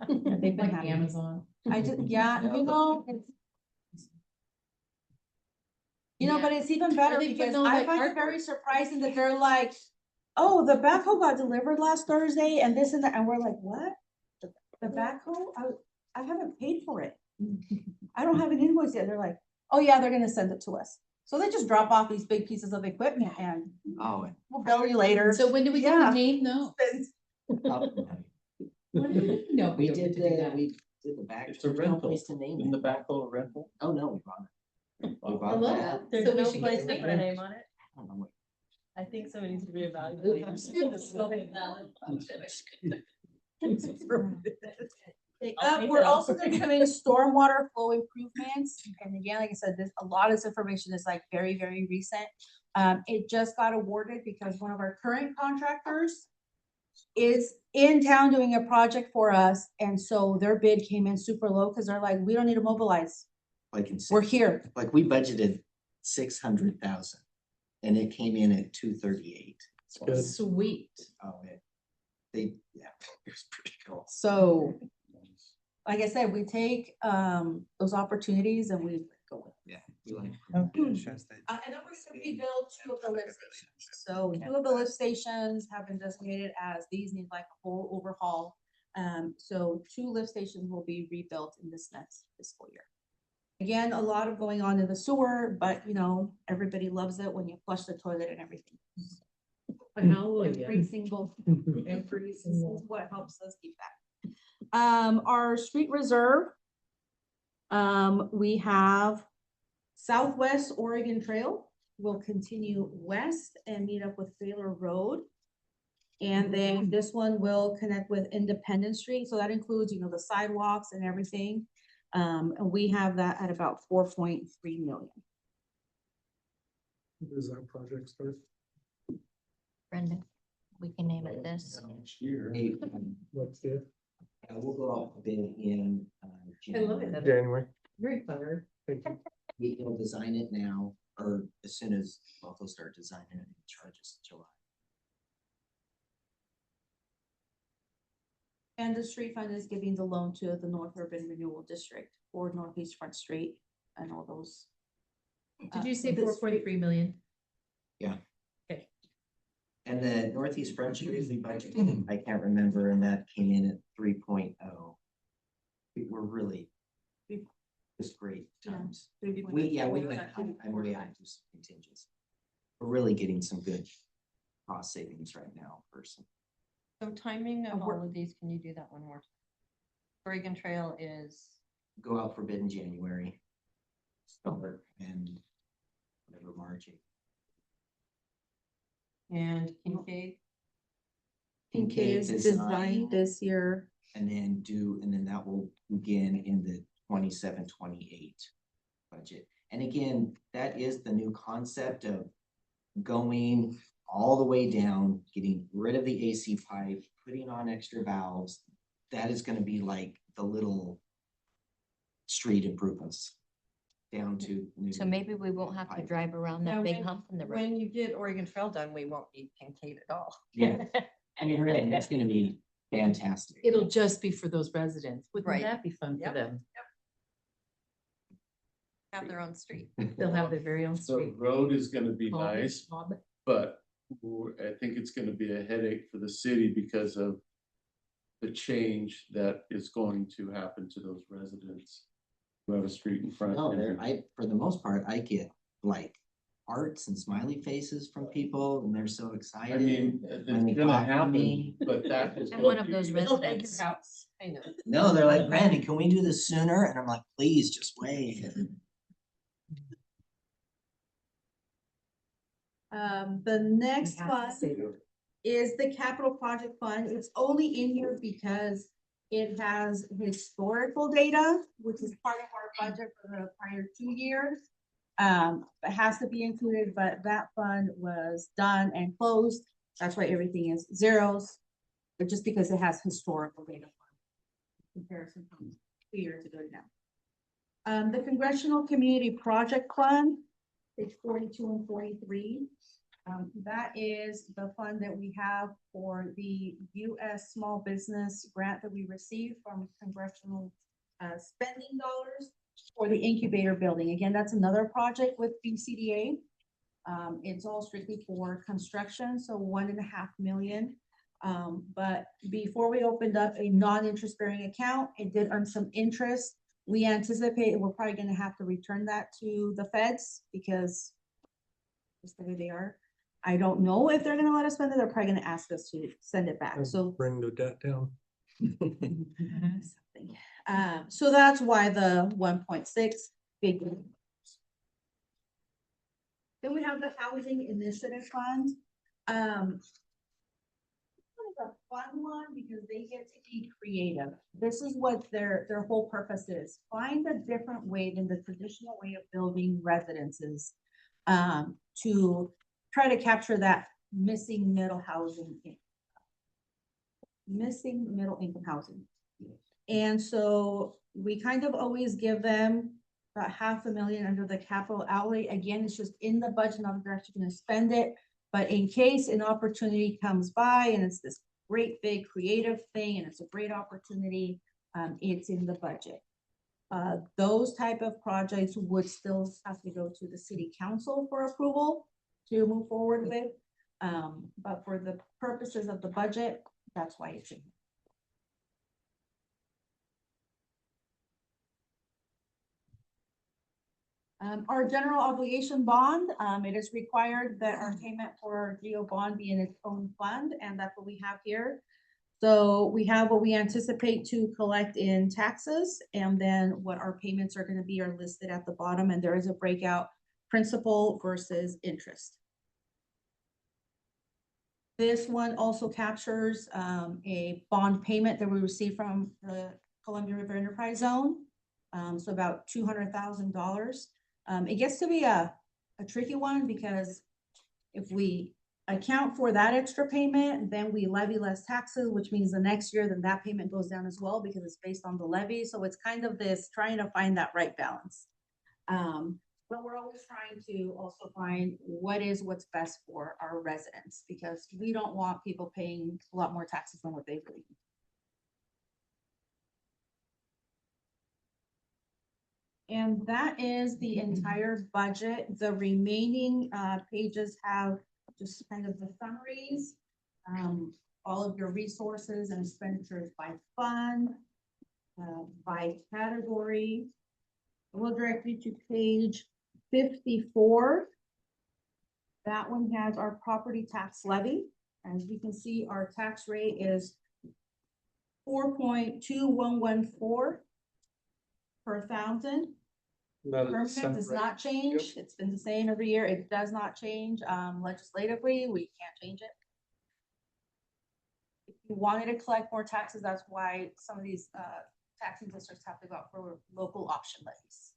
They've been Like having. Amazon. Yeah, but it's even better they putting because all I that find it cardboard? very surprising that they're like, oh, the backhoe got delivered last Thursday and this and that, and we're like, what? The backhoe? I haven't paid for it. I don't have an invoice yet. They're like, oh yeah, they're gonna send it to us. So they just drop off these big pieces of equipment and Oh. we'll bill you later. So when do we get Yeah. to name those? No, We did the back. It's a there's no rental. place to name In the it. backhoe rental. Oh, no, we bought it. We I bought love that. it. There's So we no should place get to a put a name. name on it. I don't know what- I think somebody needs to reevaluate. We're also gonna be doing stormwater flow improvements, and again, like I said, a lot of this information is like very, very recent. It just got awarded because one of our current contractors is in town doing a project for us, and so their bid came in super low, because they're like, we don't need to mobilize, Like in. we're here. Like we budgeted 600,000 and it came in at 238. Good. Sweet. Oh, it was pretty cool. So, like I said, we take those opportunities and we go with it. Yeah. We like. It shows that And then we're gonna rebuild 2 of the lift stations. So 2 of the lift stations have been designated as these need like a full overhaul. So 2 lift stations will be rebuilt in this next fiscal year. Again, a lot of going on in the sewer, but everybody loves it when you flush the toilet and everything. Every single, this is what helps us keep that. Our street reserve. We have Southwest Oregon Trail will continue west and meet up with Baylor Road. And then this one will connect with Independence Street, so that includes, the sidewalks and everything. And we have that at about 4.3 million. Does that project start? Brenda, we can name it this. Next year. Hey, What's it? we'll go off the bid in. I love it. January. Very clever. Thank you. We'll design it now, or as soon as, they'll start designing it and charge us in July. And the street fund is giving the loan to the North Urban Renewal District for Northeast Front Street and all those. Did you say the 4.3 million? And the Northeast Front Street is the budget, I can't remember, and that came in at 3.0. We were really, just great times. We went, I'm way out to some contingency. We're really getting some good cost savings right now, person. So timing of we're- all of these, can you do that one more? time? Oregon Trail is, Go out for bid in January. Start and whatever March. and Kincaid, Kincaid is designed this year. And then that will begin in the 27-28 budget. And again, that is the new concept of going all the way down, getting rid of the AC pipe, putting on extra valves. That is gonna be like the little street improvements down to. So maybe we won't have to pipe. drive around Now, that big when- hump in the road. when you get Oregon Trail done, we won't need Kincaid at all. Yeah, I mean, really, that's gonna be fantastic. It'll just be for those residents. Wouldn't Right. that be fun for Yep. them? Have their own street. They'll have their very own The street. road is gonna be Call it nice, Bob. but I think it's gonna be a headache for the city because of the change that is going to happen to those residents who have a street in front. No, and- for the most part, I get like hearts and smiley faces from people and they're so I excited. mean, when it's they gonna talk to happen, me. but that is. And one of going to those be- residents, I know. No, they're like, Randy, can we do this sooner? And I'm like, please just wait. The next We have to fund say that. is the capital project fund. It's only in here because it has historical data, which is part of our budget for the prior 2 years. It has to be included, but that fund was done and closed. That's why everything is zeros, but just because it has historical data. Comparison from 2 years ago now. The Congressional Community Project Fund, page 42 and 43. That is the fund that we have for the US Small Business Grant that we received from congressional spending dollars for the incubator building. Again, that's another project with BCDA. It's all strictly for construction, so 1.5 million. But before we opened up a non-interest bearing account, it did earn some interest. We anticipate we're probably gonna have to return that to the feds because just the way they are. I don't know if they're gonna let us spend it. They're probably gonna ask us to send it back. So Bring the debt down. something. So that's why the 1.6 big. Then we have the Housing Initiative Fund. The fun one because they get to be creative. This is what their whole purpose is. Find a different way than the traditional way of building residences. To try to capture that missing middle income housing. And so we kind of always give them about $500,000 under the capital outlay. Again, it's just in the budget, not that they're actually gonna spend it. But in case an opportunity comes by and it's this great big creative thing and it's a great opportunity, it's in the budget. Those type of projects would still have to go to the city council for approval to move forward with. But for the purposes of the budget, that's why it's in. Our general obligation bond, it is required that our payment for our GO bond be in its own fund, and that's what we have here. So we have what we anticipate to collect in taxes, and then what our payments are gonna be are listed at the bottom, and there is a breakout principal versus interest. This one also captures a bond payment that we received from the Columbia River Enterprise Zone. So about $200,000. It gets to be a tricky one because if we account for that extra payment, then we levy less taxes, which means the next year, then that payment goes down as well because it's based on the levy. So it's kind of this trying to find that right balance. But we're always trying to also find what's best for our residents because we don't want people paying a lot more taxes than what they really need. And that is the entire budget. The remaining pages have just kind of the summaries. All of your resources and expenditures by fund, by category. We'll direct you to page 54. That one has our property tax levy. As you can see, our tax rate is 4.2114 per thousand. Permanent does not change. It's been the same every year. It does not change. Legislatively, we can't change it. If you wanted to collect more taxes, that's why some of these taxing districts have to go out for local option levies.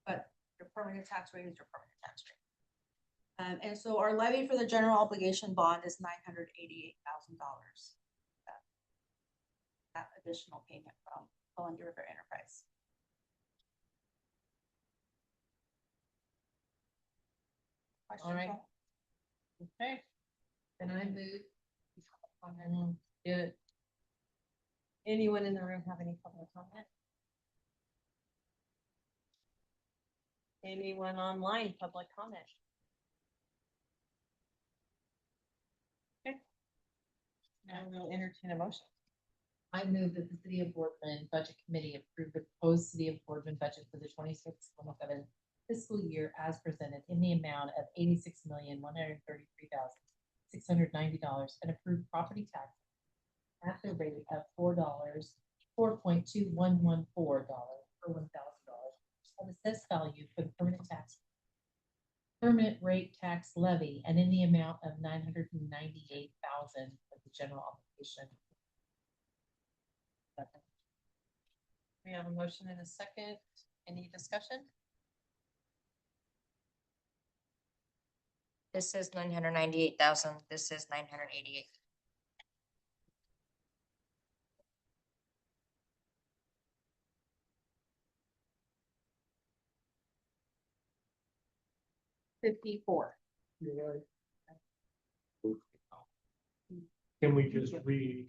But your permanent tax rate is your permanent tax rate. And so our levy for the general obligation bond is $988,000. That additional payment from Columbia River Enterprise. All right. Okay. Then I move. Do it. Anyone in the room have any public comment? Anyone online, public comment? Okay. Now we'll entertain a motion. I move that the City of Boardman Budget Committee approve the proposed City of Boardman budget for the 26-27 fiscal year as presented in the amount of $86,133,690 and approve property tax at the rate of $4.2114 per $1,000 of assessed value for the permanent rate tax levy and in the amount of $998,000 for the general obligation. We have a motion and a second. Any discussion? This is 998,000. This is 988. $54. Can we just read?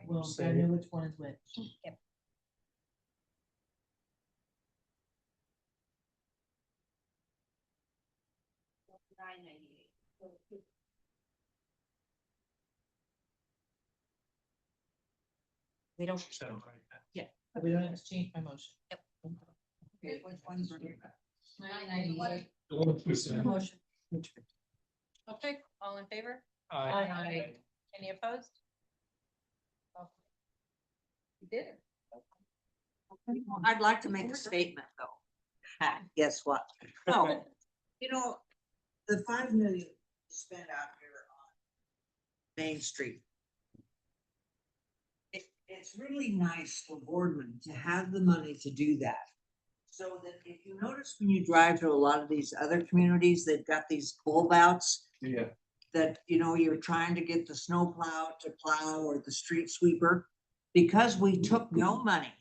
Well, say I know it? which one is which. We don't. Yeah, we don't have to change my motion. Yep. Okay, which ones are you? 998. Motion. Okay, all in favor? Aye. Any opposed? Okay. You did it. I'd like to make a statement though. Ha, guess what? No, you know, the 5 million spent out here on Main Street. It's really nice for Boardman to have the money to do that. So that if you notice when you drive to a lot of these other communities, they've got these bulb outs. Yeah. That, you know, you're trying to get the snow plow to plow or the street sweeper. Because we took no money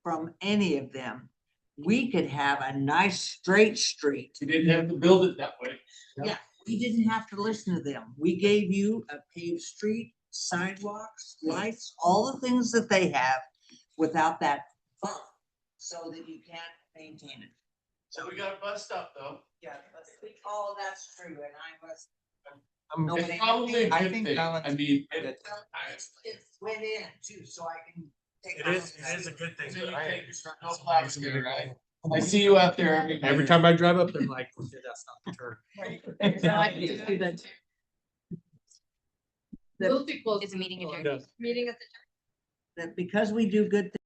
from any of them, we could have a nice straight street. You didn't have to build it that way. Yeah, we didn't have to listen to them. We gave you a paved street, sidewalks, lights, all the things that they have without that fund, so that you can't maintain it. So we got a bus stop though. Yeah. Oh, that's true, and I was. It's probably a I good think thing. Alan's- I mean, Well, it went in too, so I can take. It is a good thing. So you but I- take your no plows here, right? I see you out there Every time I drive up, I'm like, okay, that's not the turn. We'll be close Is the to meeting floor. adjourned? Meeting at the That because we do good things.